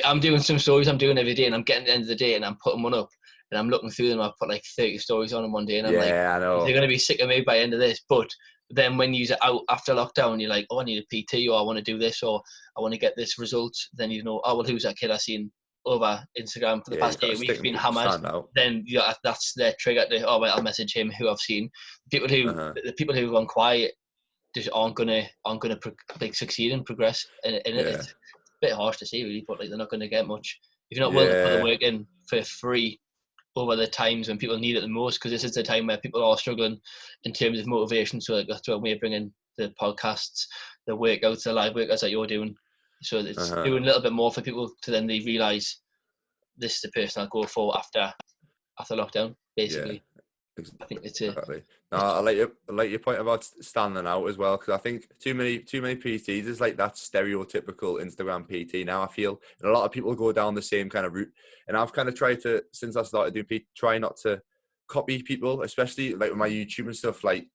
I'm doing some stories I'm doing every day, and I'm getting to the end of the day, and I'm putting one up, and I'm looking through them. I put like 30 stories on in one day, and I'm like, yeah, I know. they're gonna be sick of me by the end of this. But then when you're out after lockdown, you're like, oh, I need a PT, or I want to do this, or I want to get this result. Then you know, oh well, who's that kid I seen over Instagram for the Yeah, past you've got to 8 stick weeks and being hammered? stand out. Then that's their trigger to, oh well, I'll message him who I've seen. People who the people who've gone quiet just aren't gonna like succeed and progress in it. Yeah, It's a bit harsh to say really, but like they're not gonna get much if you're not willing to put the yeah, work in for free over the times when people need it the most, because this is the time where people are struggling in terms of motivation. So like, that's why we're bringing the podcasts, the workouts, the live workouts that you're doing. So it's doing a little bit more for people to then they realise this is the person I'll go for after lockdown, yeah. basically. I think Exactly. No, it's I like your point about standing out as well, because I think too many PTs is like that stereotypical Instagram PT. Now I feel, and a lot of people go down the same kind of route, and I've kind of tried to, since I started doing PT, try not to copy people, especially like with my YouTube and stuff. Like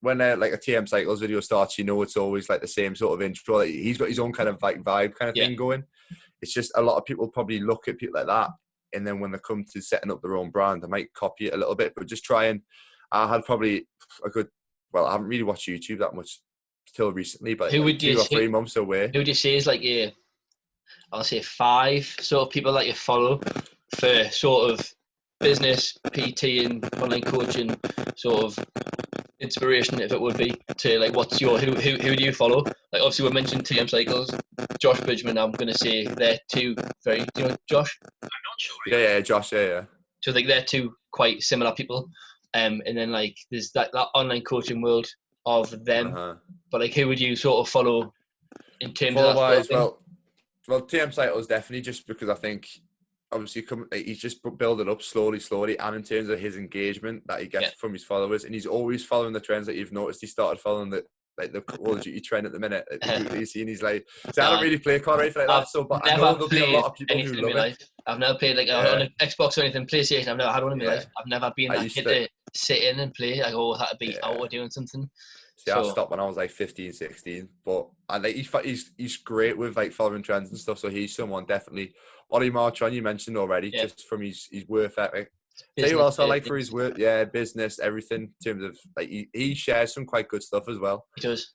when like a TM Cycles video starts, you know, it's always like the same sort of intro. Like, he's got his own kind of like vibe kind of yeah. thing going. It's just a lot of people probably look at people like that, and then when they come to setting up their own brand, they might copy it a little bit, but just try and. I had probably a good. Well, I haven't really watched YouTube that much till recently, but Who like would you 2 or 3 months away. who would you say is like I'll say 5 sort of people that you follow for sort of business, PT and online coaching sort of inspiration, if it would be, to like what's your who do you follow? Like obviously we mentioned TM Cycles, Josh Bridgman, I'm gonna say they're two very, do you know Josh? I'm not sure. Yeah, Josh, yeah. So like they're two quite similar people. And then like there's that online coaching world of them. But like who would you sort of follow in terms of that sort of Follow-wise, thing? well, TM Cycles definitely, just because I think obviously he's just building up slowly, and in terms of his engagement that he gets from his followers, and he's always following the trends that you've noticed. He started following the Call of Duty trend at the minute. You see, and he's like, so I don't really play COD or anything like that. So, but I know there'll be a lot of people who love it. I've never played like on an Xbox or anything, PlayStation. I've never had one in my life. I've never been that kid to sit in and play. Like, oh, I had to be out or doing something. See, I stopped when I was like 15, 16, but and like he's great with like following trends and stuff. So he's someone definitely. Ollie Marchon, you mentioned already, just from his work ethic. Tell you also, like for his work, business, everything in terms of like he shares some quite good stuff as well. He does.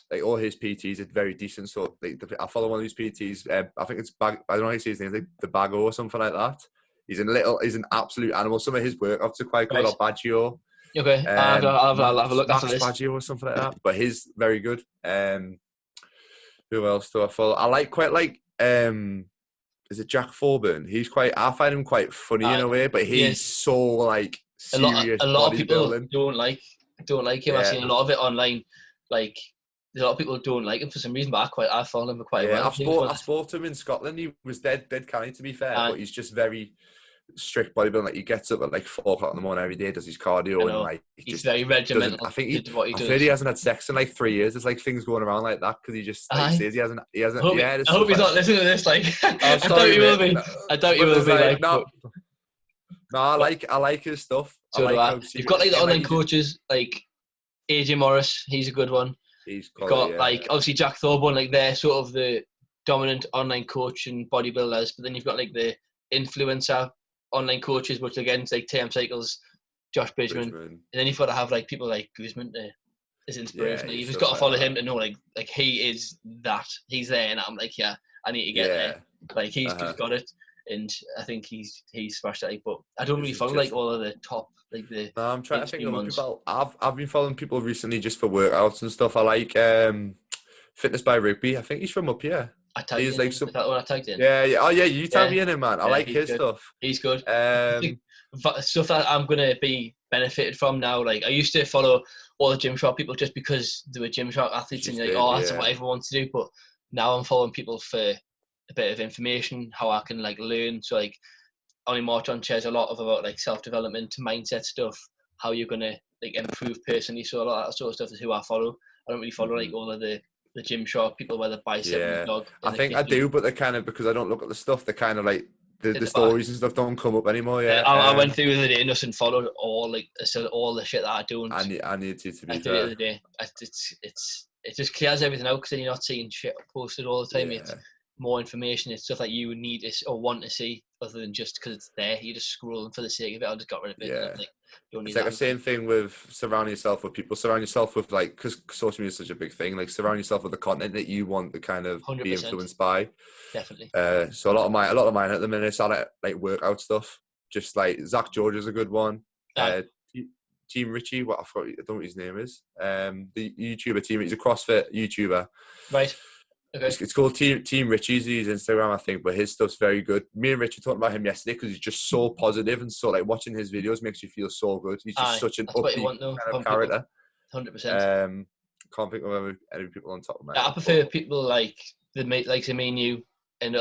Like all his PTs are very decent. So like I follow one of his PTs. I think it's I don't know how you say his name, like the Bago or something like that. He's an absolute animal. Some of his workouts are quite good. Or Baggio. Okay, I'll have a look after this. Baggio or something like that. But his very good. Who else do I follow? I quite like is it Jack Thorburn? I find him quite funny in a way, but he's so like serious. A lot of people don't like him. I've seen a lot of it online. Like a lot of people don't like him for some reason, but I follow him quite well. I spoke to him in Scotland. He was dead canny, to be fair, but he's just very strict bodybuilding. Like he gets up at like 4 o'clock in the morning every day, does his cardio, and like he's very regimental. I think I've heard he hasn't had sex in like 3 years. There's like things going around like that because he just like says he hasn't. I hope he's not listening to this. Like I doubt he will be. I doubt he will be. Like no, I like his stuff. So you've got like the online coaches like AJ Morris. He's a good one. He's got like obviously Jack Thorburn. Like they're sort of the dominant online coach and bodybuilders. But then you've got like the influencer online coaches, which again is like TM Cycles, Josh Bridgman, and then you've got to have like people like Guzman as inspiration. You've just got to follow him to know like he is that. He's there, and I'm like, I need to get there. Like he's just got it, and I think he's smashed it. Like, but I don't really follow like all of the top like the. No, I'm trying to think of people. I've been following people recently just for workouts and stuff. I like Fitness by Rugby. I think he's from up here. I tagged in. Like some, I tagged in. Yeah. Oh yeah, you tag me in him, man. I like his stuff. He's good. Stuff that I'm gonna be benefited from now. Like I used to follow all the Gymshark people just because they were Gymshark athletes, and you're like, that's what everyone wants to do. But now I'm following people for a bit of information, how I can like learn. So like Only March on shares a lot of about like self-development, mindset stuff, how you're gonna like improve personally. So a lot of that sort of stuff is who I follow. I don't really follow like all of the gym shop people where the bicep and the Yeah, dog I in the think I kitchen. do, but they're kind of, because I don't look at the stuff, they're kind of like In the the back. stories and stuff don't come up anymore. Yeah, I went through the day and followed all like so all the shit that I don't. I need to I be do it the fair. other day. It just clears everything out because then you're not seeing shit posted all the time. It's Yeah, more information. It's stuff that you need to or want to see, other than just because it's there. You're just scrolling for the sake of it. I just got rid of it. And yeah. I'm like, don't need It's like that. the same thing with surrounding yourself with people. Surround yourself with, like, because social media is such a big thing. Like, surround yourself with the content that you want to kind of be 100%, influenced by. definitely. So a lot of mine at the minute is like workout stuff. Just like Zach George is a good one. Aye. Team Richie, I don't know what his name is. The YouTuber Team, he's a CrossFit YouTuber. Right. Okay. It's called Team Richie's his Instagram, I think, but his stuff's very good. Me and Richie talked about him yesterday because he's just so positive, and so like watching his videos makes you feel so good. He's just Aye. such an That's what you upbeat want though kind of from people. character. 100%. Can't think of any people on top of my I head. prefer people like me and you and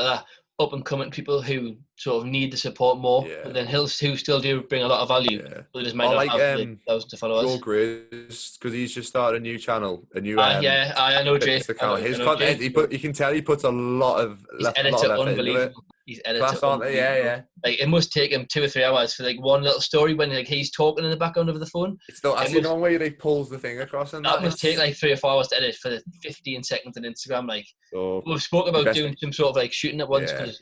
up and coming people who sort of need the support more, Yeah, but then who still do bring a lot of value. yeah. But just might Or not like have the thousands of Joe followers. Grace, because he's just started a new channel, a new Yeah, I know Jay. fitness account. I His know Jay. content, you can tell he puts a lot of His edits are effort into it. unbelievable. His edits Class, are aren't they? Yeah, unbelievable. yeah. Like it must take him 2 or 3 hours for like one little story when like he's talking in the background over the phone. It's not. I It seen must one where he pulls the thing across, and that must take it's like 3 or 4 hours to edit for the 15 seconds on Instagram. Like so. we've spoken You about best, doing some sort of like shooting at once yeah, because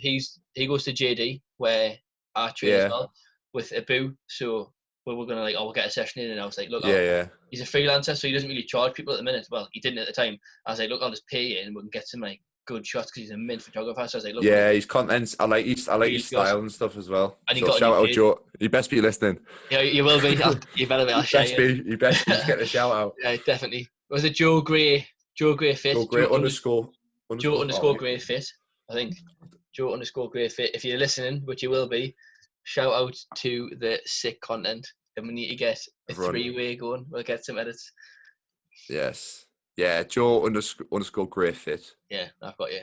he goes to JD where I train as yeah, well with Abu. So we were gonna like, we'll get a session in, and I was like, look, yeah. he's a freelancer, so he doesn't really charge people at the minute. Well, he didn't at the time. I was like, look, I'll just pay you, and we can get some like good shots because he's a mint photographer. So I was like, look, Yeah, his content's. I like his real shot. style and stuff as well. And he So got a shout new out page. Joe. You best be listening. Yeah, you will be. You better be. I'll share you. You best be. Just get a shout out. Yeah, definitely. Was it Joe Gray? Joe Gray Fit. Joe Gray underscore Gray Fit. I think Joe _ Gray Fit. If you're listening, which you will be, shout out to the sick content. And we need to get a Everyone. 3-way going. We'll get some edits. Yes. Yeah, Joe __ Gray Fit. Yeah, I've got you.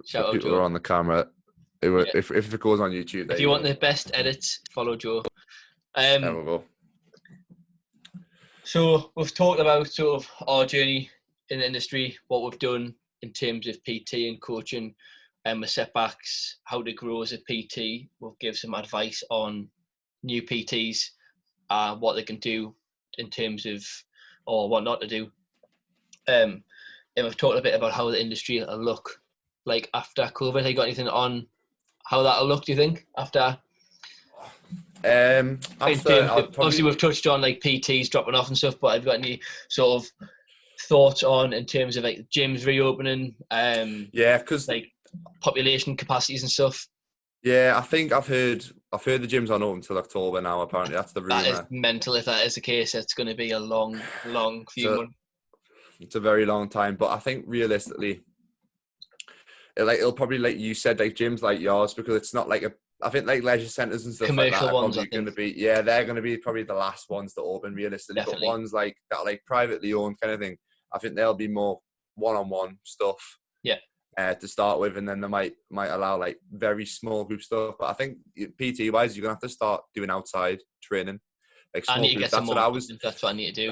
Shout Shout out people Joe. who are on the camera. If it goes on YouTube, If you want the best edits, follow Joe. There we go. So we've talked about sort of our journey in the industry, what we've done in terms of PT and coaching, and the setbacks, how to grow as a PT. We'll give some advice on new PTs, what they can do in terms of, or what not to do. And we've talked a bit about how the industry will look like after COVID. Have you got anything on how that'll look, do you think, after? Obviously we've touched on like PTs dropping off and stuff, but have you got any sort of thoughts on in terms of like gyms reopening? Yeah, because like population capacities and stuff. Yeah, I think I've heard the gyms aren't open until October now. Apparently, that's the rumor. That is mental. If that is the case, it's going to be a long few months. It's a very long time, but I think realistically, it'll probably, like you said, like gyms like yours, because it's not like I think like leisure centres and stuff Commercial like that are ones, probably going to be, they're going to be probably the last ones to open realistically. Definitely. But ones like that, like privately owned kind of thing, I think there'll be more one-on-one stuff. Yeah. To start with, and then they might allow like very small group stuff. But I think PT wise, you're gonna have to start doing outside training, like small groups. That's what I need to do.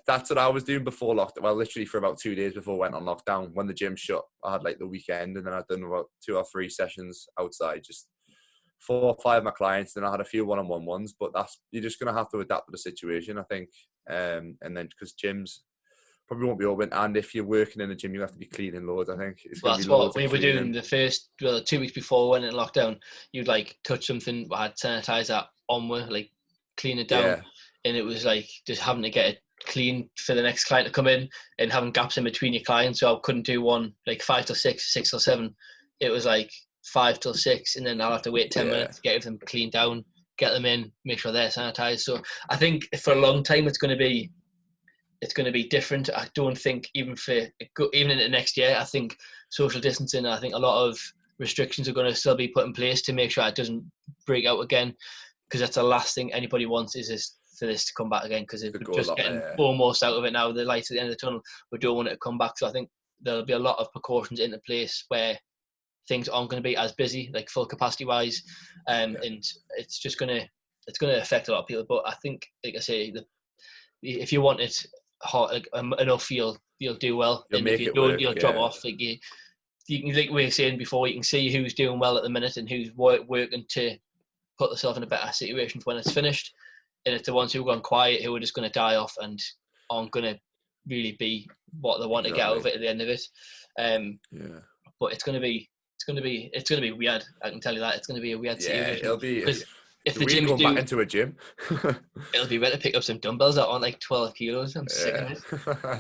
That's what I was doing before lockdown. Well, literally for about 2 days before I went on lockdown, when the gym shut, I had like the weekend, and then I'd done about 2 or 3 sessions outside, just 4 or 5 of my clients. Then I had a few one-on-one ones, but you're just gonna have to adapt to the situation, I think. And then because gyms probably won't be open, and if you're working in a gym, you have to be cleaning loads. I think that's what we were doing the first 2 weeks before we went in lockdown. You'd like touch something, I had sanitizer on with, like clean it down, and it was like just having to get it clean for the next client to come in, and having gaps in between your clients. So I couldn't do one like 5 till 6, 6 till 7. It was like 5 till 6, and then I'll have to wait 10 minutes to get everything cleaned down, get them in, make sure they're sanitized. So I think for a long time it's going to be different. I don't think even into next year, I think social distancing, I think a lot of restrictions are going to still be put in place to make sure it doesn't break out again, because that's the last thing anybody wants is for this to come back again, because we're just getting almost out of it now. The light at the end of the tunnel, we don't want it to come back. So I think there'll be a lot of precautions into place where things aren't going to be as busy, like full capacity wise, and it's just gonna affect a lot of people. But I think, like I say, if you want it hard, like, enough, you'll do well, You'll and if make you it don't, work. you'll drop off. Like you can, like we were saying before, you can see who's doing well at the minute and who's working to put themselves in a better situation for when it's finished. And it's the ones who've gone quiet, who are just going to die off and aren't going to really be what they want to get out of it at the end of it. But it's going to be weird. I can tell you that it's going to be a weird situation. It'll be because if the we're gyms going back into a gym. it'll be better to pick up some dumbbells that aren't like 12 kilos. I'm sick of it.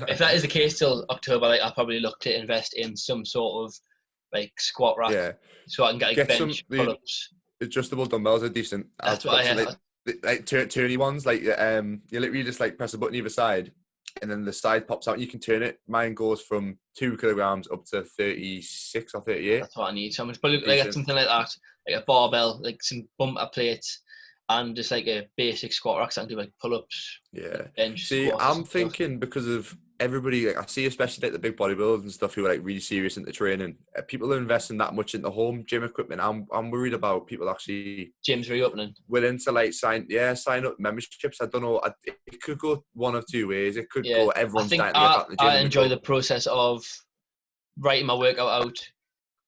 If that is the case till October, like, I'll probably look to invest in some sort of like squat rack, so I can get bench pull-ups. Adjustable dumbbells are decent. That's what I have. Like turny ones, like you literally just like press a button either side, and then the side pops out and you can turn it. Mine goes from 2 kilograms up to 36 or 38. That's what I need. So I'm just probably like something like that, like a barbell, like some bumper plates, and just like a basic squat rack so I can do like pull-ups. Bench. See, I'm thinking because of everybody, like I see, especially like the big bodybuilders and stuff who are like really serious into training. People are investing that much into home gym equipment. I'm worried about people actually gyms reopening, willing to like sign up memberships. I don't know. It could go one of two ways. It could go everyone's dying to get back in the gym. I enjoy the process of writing my workout out,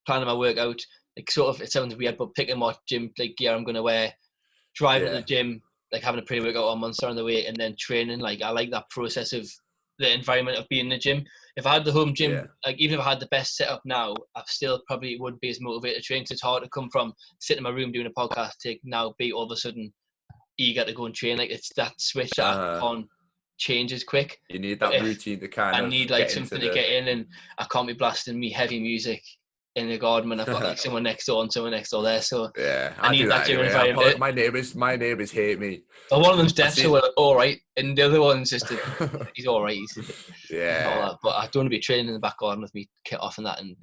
planning my workout. Like sort of, it sounds weird, but picking what gym like gear I'm going to wear, driving to the gym, like having a pre-workout on Monster on the way, and then training. Like I like that process of the environment of being in the gym. If I had the home gym, like even if I had the best setup now, I still probably wouldn't be as motivated to train. Because it's hard to come from sitting in my room doing a podcast to now be all of a sudden eager to go and train. Like it's that switch that I can't change as quick. You need that routine to kind of. I need like something to get in, and I can't be blasting me heavy music in the garden when I've got like someone next door and someone next door there. So I need that gym environment. My neighbours hate me. Well, one of them's deaf, so we're like, all right, and the other one's just he's all right. But I don't want to be training in the back garden with me kit off and that, and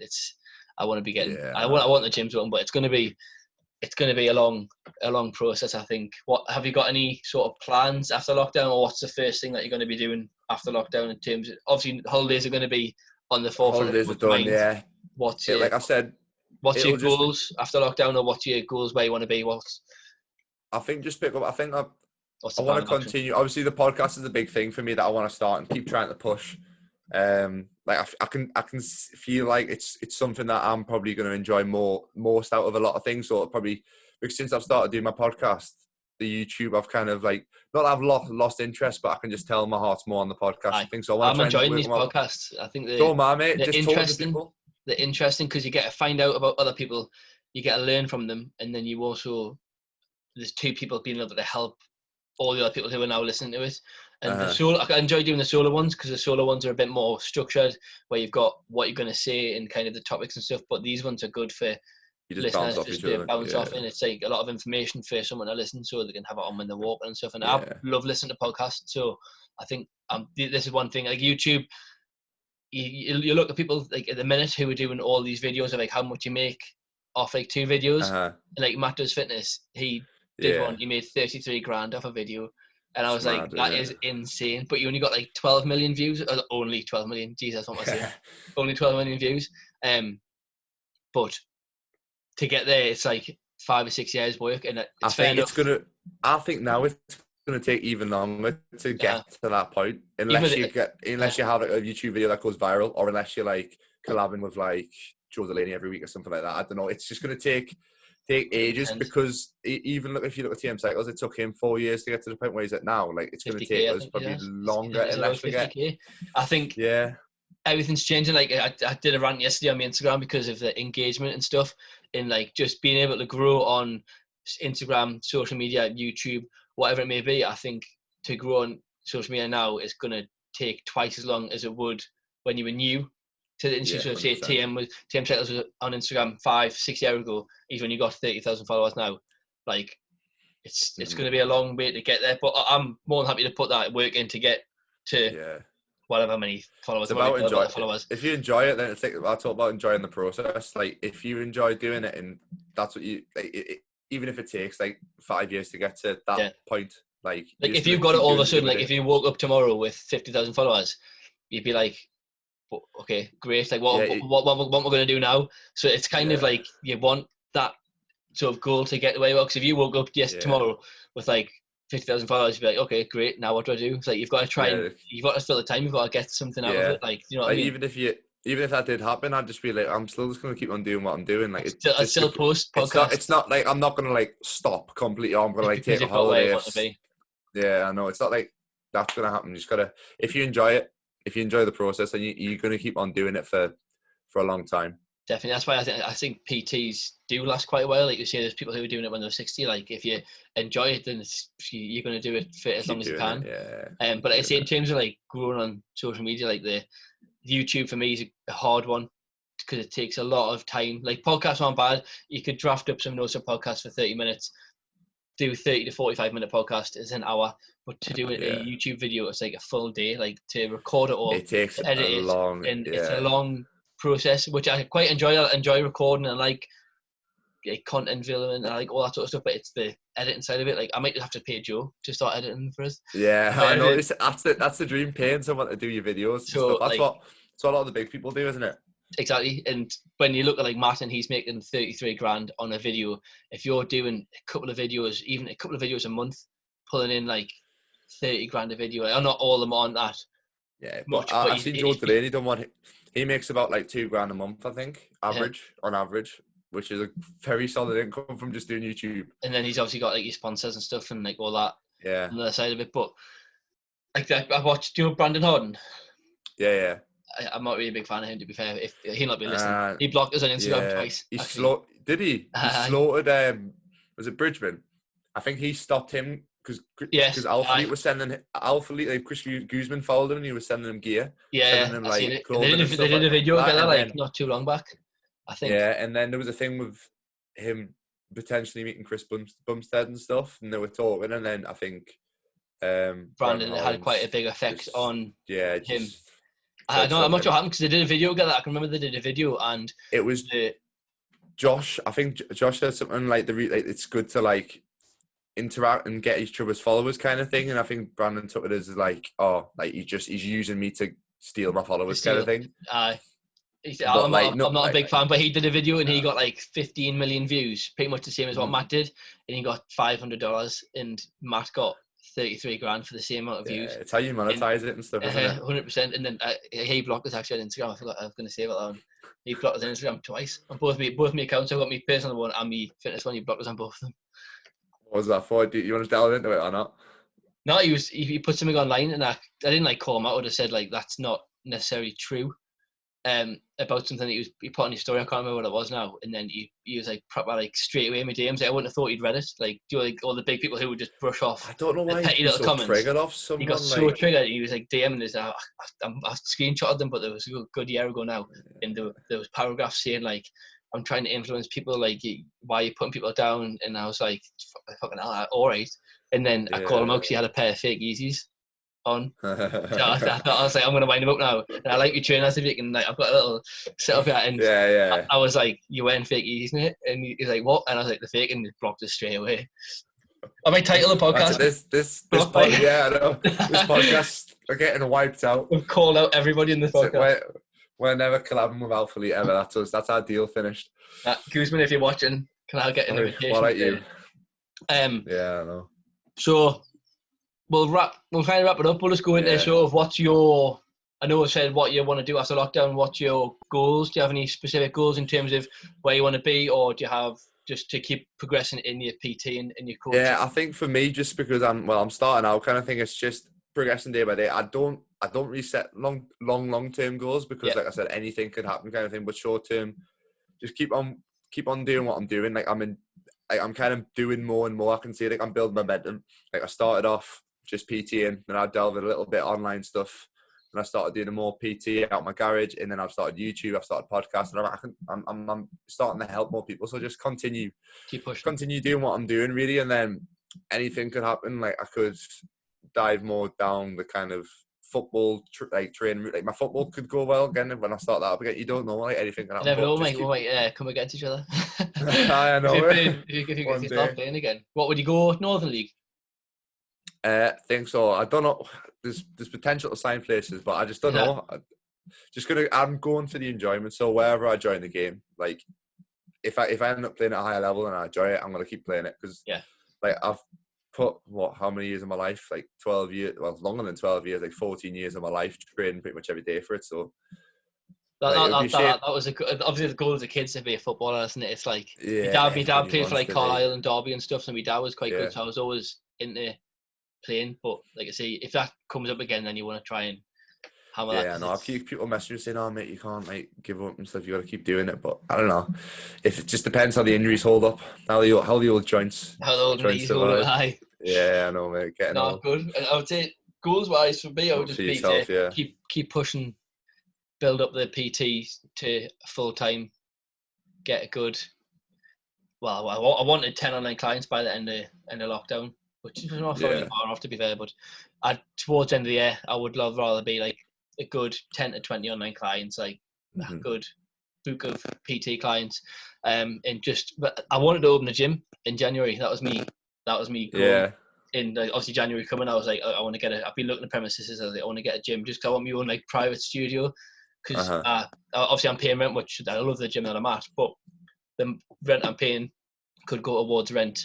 I want to be getting. I want the gyms open, but it's going to be a long process. I think. What have you got any sort of plans after lockdown, or what's the first thing that you're going to be doing after lockdown in terms of, obviously holidays are going to be on the forefront. Holidays are done, yeah. What's like I said, what's your goals after lockdown, or what's your goals where you want to be? I think just pick up. I think I want to continue. Obviously, the podcast is a big thing for me that I want to start and keep trying to push. Like I can feel like it's something that I'm probably going to enjoy most out of a lot of things. So probably because since I've started doing my podcast, the YouTube, I've kind of like not that I've lost interest, but I can just tell my heart's more on the podcast. So I'm enjoying these podcasts. I think don't mind, mate. Just interesting. They're interesting because you get to find out about other people, you get to learn from them, and then you also there's two people being able to help all the other people who are now listening to it. And I enjoy doing the solo ones because the solo ones are a bit more structured, where you've got what you're going to say and kind of the topics and stuff. But these ones are good for listeners to bounce off, and it's like a lot of information for someone to listen, so they can have it on when they're walking and stuff. And I love listening to podcasts, so I think this is one thing. Like YouTube, you look at people like at the minute who are doing all these videos of like how much you make off like 2 videos, and like Matt Does Fitness, he did one. He made 33 grand off a video. And I was like, that is insane. But you only got like 12 million views. Or only 12 million. Jesus, what am I saying? Only 12 million views. But to get there, it's like 5 or 6 years work. And it's fair enough. I think now it's going to take even longer to get to that point. Unless you have like a YouTube video that goes viral, or unless you're like collabing with like Joe Delaney every week or something like that. I don't know. It's just going to take ages, because even if you look at TM Cycles, it took him 4 years to get to the point where he's at now. Like it's going to take us probably longer unless we get. I think everything's changing. Like I did a rant yesterday on my Instagram because of the engagement and stuff, and like just being able to grow on Instagram, social media, YouTube, whatever it may be. I think to grow on social media now is going to take twice as long as it would when you were new to the industry. So say TM Cycles was on Instagram 5-6 years ago. Even when you got 30,000 followers now, like it's going to be a long way to get there. But I'm more than happy to put that work in to get to whatever many followers. It's about followers. If you enjoy it, then it's like I talk about enjoying the process. Like if you enjoy doing it, and that's what you like, even if it takes like 5 years to get to that point, like if you've got it all of a sudden, like if you woke up tomorrow with 50,000 followers, you'd be like, but okay, great. Like Yeah, what we're going to do now. So it's kind of yeah, like you want that sort of goal to get away with. Because if you woke up yeah, tomorrow with like 50,000 followers, you'd be like, okay, great. Now what do I do? It's like you've got to try yeah, and you've got to fill the time. You've got to get something out of yeah. it. Like, you know what I Like mean? even if that did happen, I'd just be like, I'm still just gonna keep on doing what I'm doing. Like I'd still post it's podcasts not like I'm not gonna like stop completely. I'm gonna just like because take a you've got where you holiday. want to be. Yeah, I know. It's not like that's gonna happen. You just gotta, if you enjoy it, if you enjoy the process, then you're gonna keep on doing it for a long time. Definitely, that's why I think PTs do last quite a while. Like you say, there's people who were doing it when they're 60. Like if you enjoy it, then you're going to do it for as long Keep as you doing it. can. Yeah. But Keep I doing say in it. terms of like growing on social media, like the YouTube for me is a hard one because it takes a lot of time. Like podcasts aren't bad. You could draft up some notes of podcasts for 30 minutes, do 30 to 45-minute podcast is an hour, but to do a Yeah. YouTube video, it's like a full day. Like to record it all, It takes to edit a it, long. and it's a Yeah. long process, which I quite enjoy. I enjoy recording and like content development and like all that sort of stuff, but it's the editing side of it. Like I might just have to pay Joe to start editing for us. Yeah, But I know. That's the dream. Paying someone to do your videos and stuff. so like That's what a lot of the big people do, isn't it? exactly. And when you look at like Matt and he's making 33 grand on a video, if you're doing a couple of videos, even a couple of videos a month, pulling in like 30 grand a video, I'm not all of them on that Yeah, but much, but I've seen Joe today, and he done one. He makes about like £2 grand a month, I think, on average, which is a very solid income from just doing YouTube. and then he's obviously got like his sponsors and stuff and like all that Yeah, on the other side of it. But like I watched, do you know Brandon Harden? yeah, I'm not really a big fan of him, to be fair. If he'll not be yeah, listening, he blocked us on Instagram yeah. twice. Actually, Did he? He slaughtered. Was it Bridgman? I think he stopped him because yes, Alphalete was sending like Chris Guzman followed him, and he was sending him gear, yeah, sending him I seen like it. And clothing and they stuff did like a video that. together And like then not too long back, I think. yeah, and then there was a thing with him potentially meeting Chris Bumstead and stuff, and they were talking, and then I think Brandon Brandon had quite Hollins a big effect on him. just I said know I'm not sure something. what happened because they did a video together. I can remember they did a video and It was the Josh. I think Josh said something like like it's good to like interact and get each other's followers kind of thing, and I think Brandon took it as like, oh, like he's using me to steal my followers kind of steal. thing. I'm But like no, not a like big fan, but he did a video and he got like 15 million views, pretty much the same as what Matt did, and he got $500, and Matt got 33 grand for the same amount of yeah, views. it's how you monetize it and stuff, isn't it? 100%. And then he blocked us actually on Instagram. I forgot I was going to say about that one. He blocked us on Instagram twice on both my accounts. I got my personal one and my fitness one. He blocked us on both of them. What was that for? Do you want to delve into it or not? No, he put something online, and I didn't like call him out. I would have said like that's not necessarily true. About something that he put on his story. I can't remember what it was now. And then he was like proper like straight away in my DMs. Like, I wouldn't have thought he'd read it. Like, do you know, like all the big people who would just brush off I don't know the why petty he'd be little so comments. triggered off He got someone. so Like, triggered. He was like DMing us. I screenshotted them, but there was a good year ago now, and there was paragraphs saying like, "I'm trying to influence people. Like, why are you putting people down?" And I was like, "Fucking hell, all right." And then I called him out because he had a pair of fake Yeezys on. So I was like, I'm going to wind him up now. And I like your trainers if you can, like, I've got a little setup here. And yeah. I was like, you wearing fake Yeezys, mate? And he's like, what? And I was like, the fake, and he blocked us straight away. I might title the podcast. This yeah, I know. This podcast are getting wiped out. We've called out everybody in this podcast. We're never collabing with Alphalete ever. That's us. That's our deal finished. Guzman, if you're watching, can I get an invitation? What about you? Yeah, I know. So we'll kind of wrap it up. We'll just go into sort of what's your, I know I said what you want to do after lockdown. What's your goals? Do you have any specific goals in terms of where you want to be, or do you have just to keep progressing in your PT and in your coaching? Yeah, I think for me, just because I'm starting out kind of thing, it's just progressing day by day. I don't really set long term goals because like I said, anything could happen kind of thing. But short term, just keep on doing what I'm doing. Like I'm kind of doing more and more. I can see like I'm building momentum. Like I started off just PTing, then I delved in a little bit online stuff, and I started doing more PT out my garage, and then I've started YouTube, I've started podcasts, and I'm starting to help more people. So just keep pushing, continue doing what I'm doing really, and then anything could happen. Like I could dive more down the kind of football training route. Like my football could go well again when I start that up again. You don't know, like anything can happen. You never know, mate. We might come against each other. I know. If you start playing again, what would you go? Northern League? Think so. I don't know. There's potential to sign places, but I just don't know. I'm going for the enjoyment. So wherever I join the game, like if I end up playing at a higher level and I enjoy it, I'm gonna keep playing it because like I've put how many years of my life, like 12 years, well longer than 12 years, like 14 years of my life training pretty much every day for it. So like, it would be a shame. That was obviously the goal of the kids to be a footballer, isn't it? It's like Yeah, my dad played for like to Carlisle and Derby and stuff, so my dad was quite good, Yeah. so I was always into playing. But like I say, if that comes up again, then you want to try and hammer that. Yeah, no, I've keep people messaging me saying, "Oh, mate, you can't like give up and stuff. You got to keep doing it." But I don't know. If it just depends how the injuries hold up, how the old joints, How the old knees hold up high. Yeah, I know, mate. Getting old. Good. I would say goals wise for me, I would just For be yourself, to keep pushing, build up the PT to full time, get a good. Well, I wanted 10 online clients by the end of lockdown, which is not really far off to be fair. But towards the end of the year, I would rather be like a good 10 to 20 online clients, like a good book of PT clients, and but I wanted to open a gym in January. That was me goal. Yeah. In obviously January coming, I was like, I want to get I've been looking at premises. I was like, I want to get a gym just because I want my own like private studio. Because obviously I'm paying rent, which I love the gym that I'm at, but the rent I'm paying could go towards rent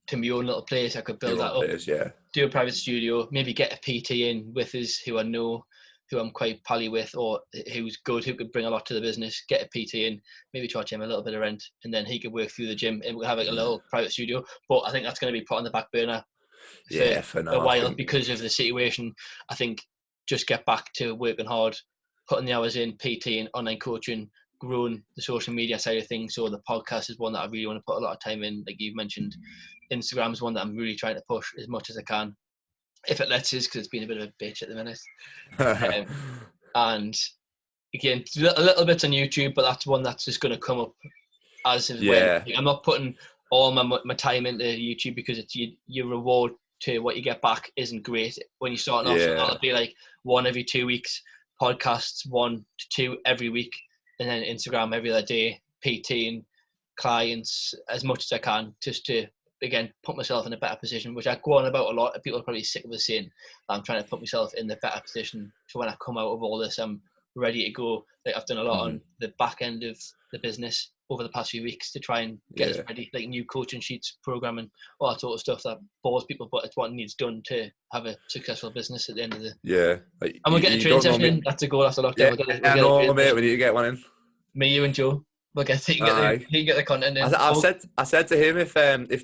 to my own little place. I could build that up, do a private studio, maybe get a PT in with us who I know, who I'm quite pally with, or who's good, who could bring a lot to the business, get a PT in, maybe charge him a little bit of rent, and then he could work through the gym and we'll have like a little private studio. But I think that's going to be put on the back burner for now, a while because of the situation. I think just get back to working hard, putting the hours in, PT and online coaching, growing the social media side of things. So the podcast is one that I really want to put a lot of time in. Like you've mentioned, Instagram is one that I'm really trying to push as much as I can, if it lets us, because it's been a bit of a bitch at the minute. And again, a little bit on YouTube, but that's one that's just going to come up as of when. I'm not putting all my time into YouTube because it's your reward to what you get back isn't great when you're starting off. So that'll be like one every 2 weeks, podcasts 1 to 2 every week, and then Instagram every other day, PTing clients as much as I can, just to again put myself in a better position, which I go on about a lot. People are probably sick of us saying I'm trying to put myself in the better position so when I come out of all this, I'm ready to go. Like I've done a lot on the back end of the business over the past few weeks to try and get us ready, like new coaching sheets, programming, all that sort of stuff that bores people, but it's what needs done to have a successful business at the end of the Like, and we'll get a train session in. That's a goal after lockdown. We'll mate, we need to get one in. Me, you and Joe. We'll get he can get the content in. I said to him, if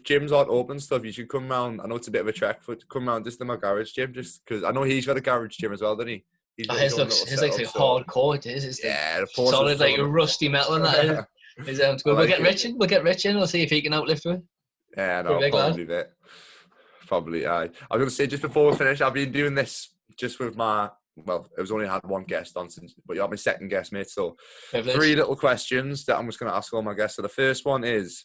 gyms aren't open stuff, you should come round. I know it's a bit of a trek, but come round just to my garage gym, just because I know he's got a garage gym as well, doesn't he? His looks like hardcore. It is. It's like solid, like rusty metal and that. Is good. We'll get Rich in. We'll see if he can outlift her. Yeah, no, probably that. Probably, I was going to say, just before we finish, I've been doing this just with my, well, it was only had one guest on since, but you're my second guest, mate. So Privilege. 3 little questions that I'm just going to ask all my guests. So the first one is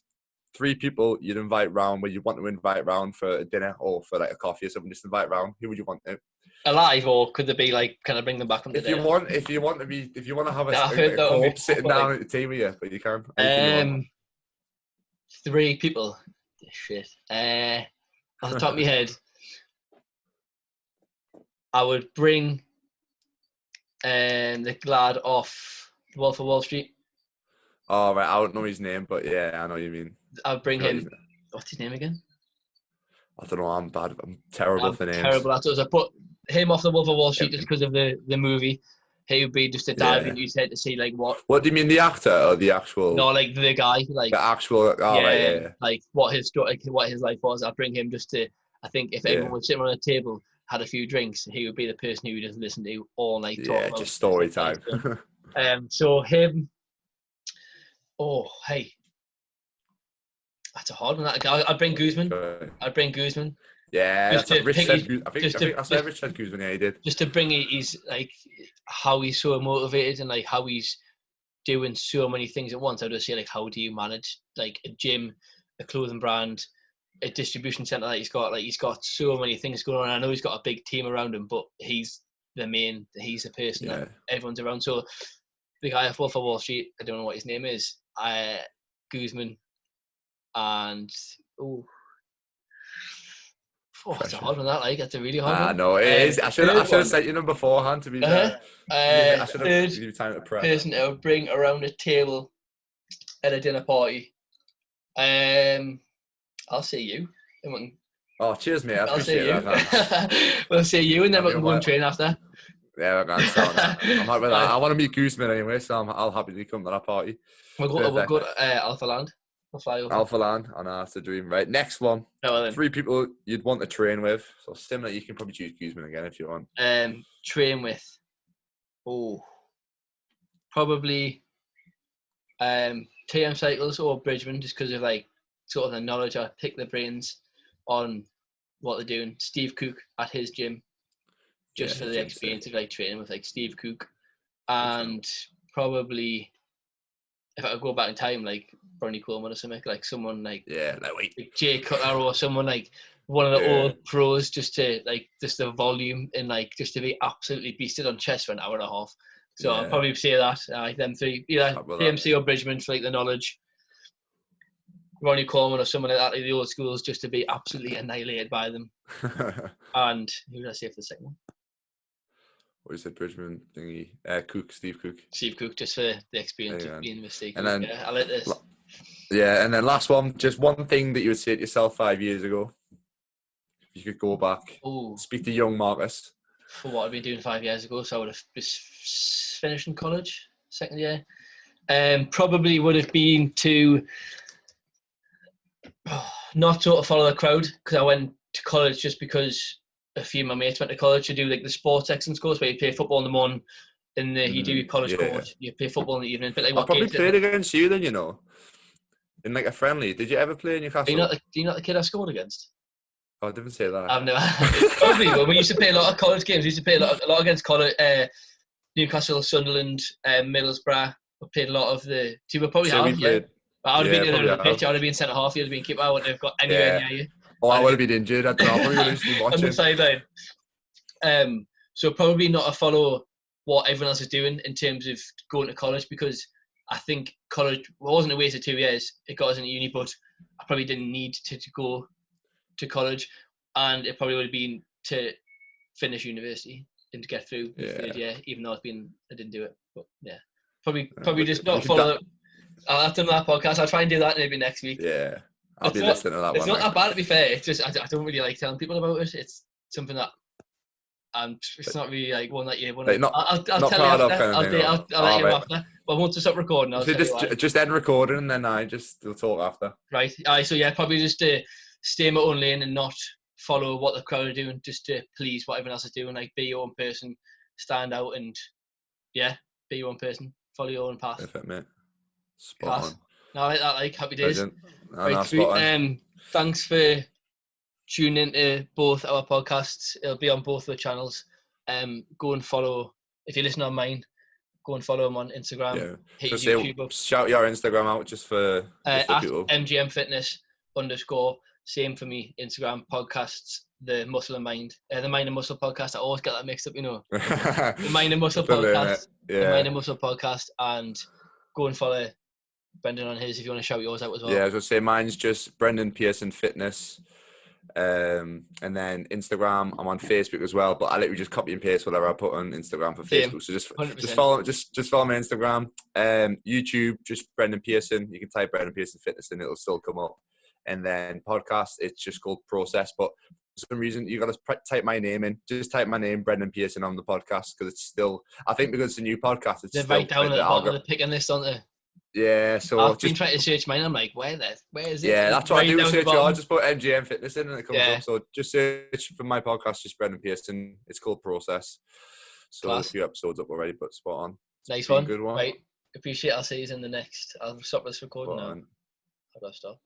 3 people you'd invite round, where you want to invite round for a dinner or for like a coffee or something, just invite round. Who would you want to? Alive, or could they be like, can I bring them back from If you want to have a corpse sitting down at the table with you, but you can. 3 people. Shit. Off the top of my head, I would bring the lad off Wolf of Wall Street. Oh, right. I don't know his name, but yeah, I know what you mean. I would bring him. What's his name again? I don't know. I'm bad. I'm terrible for names. Terrible at it. I put him off the Wolf of Wall Street just because of the movie. He would be just a dive into his head to see like what. What do you mean, the actor or the actual? No, like the guy, like the actual. Oh, yeah. Like what his life was. I'd bring him just to. I think if everyone was sitting around a table, had a few drinks, he would be the person who would just listen to all night. Yeah, just story time. So him. Oh, hey. That's a hard one. I'd bring Guzman. Yeah, Rich said Guzman. Yeah, he did. Just to bring his like how he's so motivated and like how he's doing so many things at once. I would just say like, how do you manage like a gym, a clothing brand, a distribution center that he's got? Like he's got so many things going on. I know he's got a big team around him, but he's the person that everyone's around. So the guy off Wolf of Wall Street, I don't know what his name is. Guzman. And Oh, it's a hard one, that, like. That's a really hard one. No, it is. I should have sent you them beforehand, to be fair. I should have Third given you time to prep. person I would bring around a table at a dinner party. I'll say you. Oh, cheers, mate. I I'll say appreciate you. that. We'll say you, and then we can go and train after. Yeah, we're going sound that. I'm happy with that. I want to meet Gooseman anyway, so I'll happily come to that party. We'll go to Alpha Land. We'll fly over. Alpha Land, I know, that's a dream. Right, next one. No, 3 people you'd want to train with. So similar, you can probably choose Gooseman again if you want. Train with. Probably TM Cycles or Bridgman, just because of like sort of the knowledge. I pick their brains on what they're doing. Steve Cook at his gym, just for the experience of like training with like Steve Cook, and probably if I could go back in time, like Bernie Coleman or something, like someone like like Jay Cutler or someone like one of the old pros, just the volume and like just to be absolutely beasted on chest for an hour and a half. So I'll probably say that like them 3, either PMC or Bridgman for like the knowledge. Ronnie Coleman or someone like that, like the old schools, just to be absolutely annihilated by them. And who did I say for the second one? What is it, Bridgman thingy? Steve Cook. Steve Cook, just for the experience of being a mistake. And then, I like this. Yeah, and then last one, just one thing that you would say to yourself 5 years ago. If you could go back, speak to young Marcus. For what I'd been doing 5 years ago, so I would have just finished in college, second year. Probably would have been to not sort of follow the crowd, because I went to college just because a few of my mates went to college to do like the sports excellence course where you play football in the morning and you do your college course, you play football in the evening. But like, I probably played against you then, you know, in like a friendly. Did you ever play in Newcastle? Are you not the kid I scored against? Oh, I didn't say that. I've never. Probably, well, we used to play a lot of college games. We used to play a lot against college, Newcastle, Sunderland, Middlesbrough. We played a lot of the. So we probably have. Played, I would have been in the pitch. I would have been centre half. You'd have been keeper. I wouldn't have got anywhere near you. Oh, I would have been injured. I don't know. I probably would have just been watching. On the sideline. So probably not to follow what everyone else is doing in terms of going to college, because I think college wasn't a waste of 2 years. It got us into uni, but I probably didn't need to go to college, and it probably would have been to finish university and to get through the 3rd year, even though I didn't do it. But yeah, probably just not follow. After that podcast, I'll try and do that maybe next week. Yeah, I'll be listening to that one. It's not that bad, to be fair. It's just I don't really like telling people about it. It's something that it's not really like one that you want to. I'll tell you after. I'll let you know after. But once I stop recording, I'll tell you just end recording and then we'll talk after. Right. So yeah, probably just stay in my own lane and not follow what the crowd are doing, just to please what everyone else is doing. Like, be your own person, stand out, and be your own person, follow your own path. Perfect, mate. Spot on. No, I like that. Like, happy days. Right, spot on. Thanks for tuning into both our podcasts. It'll be on both the channels. Go and follow, if you listen on mine, go and follow them on Instagram. Yeah. Hit YouTube up. Shout your Instagram out just for at MGM Fitness _. Same for me, Instagram, podcasts, the Muscle and Mind. The Mind and Muscle podcast. I always get that mixed up, you know. The Mind and Muscle podcast. The Mind and Muscle podcast. And go and follow Brendan on his if you want to shout yours out as well. Yeah, I was going to say mine's just Brendan Pearson Fitness. And then Instagram, I'm on Facebook as well, but I literally just copy and paste whatever I put on Instagram for Facebook. So just follow my Instagram. YouTube, just Brendan Pearson. You can type Brendan Pearson Fitness and it'll still come up. And then podcast, it's just called Process. But for some reason, you got to type my name in. Just type my name, Brendan Pearson, on the podcast, because it's still. I think because it's a new podcast, it's they're still right down at the bottom of the picking list, aren't they? Yeah, so I've been trying to search mine. I'm like, where is it? Yeah, that's what I do. Search. I just put MGM Fitness in and it comes up. So just search for my podcast, just Brendan Pearson. It's called Process. So a few episodes up already, but spot on. Nice one. Good one. Right, appreciate. I'll see you in the next. I'll stop this recording now. I've got to stop.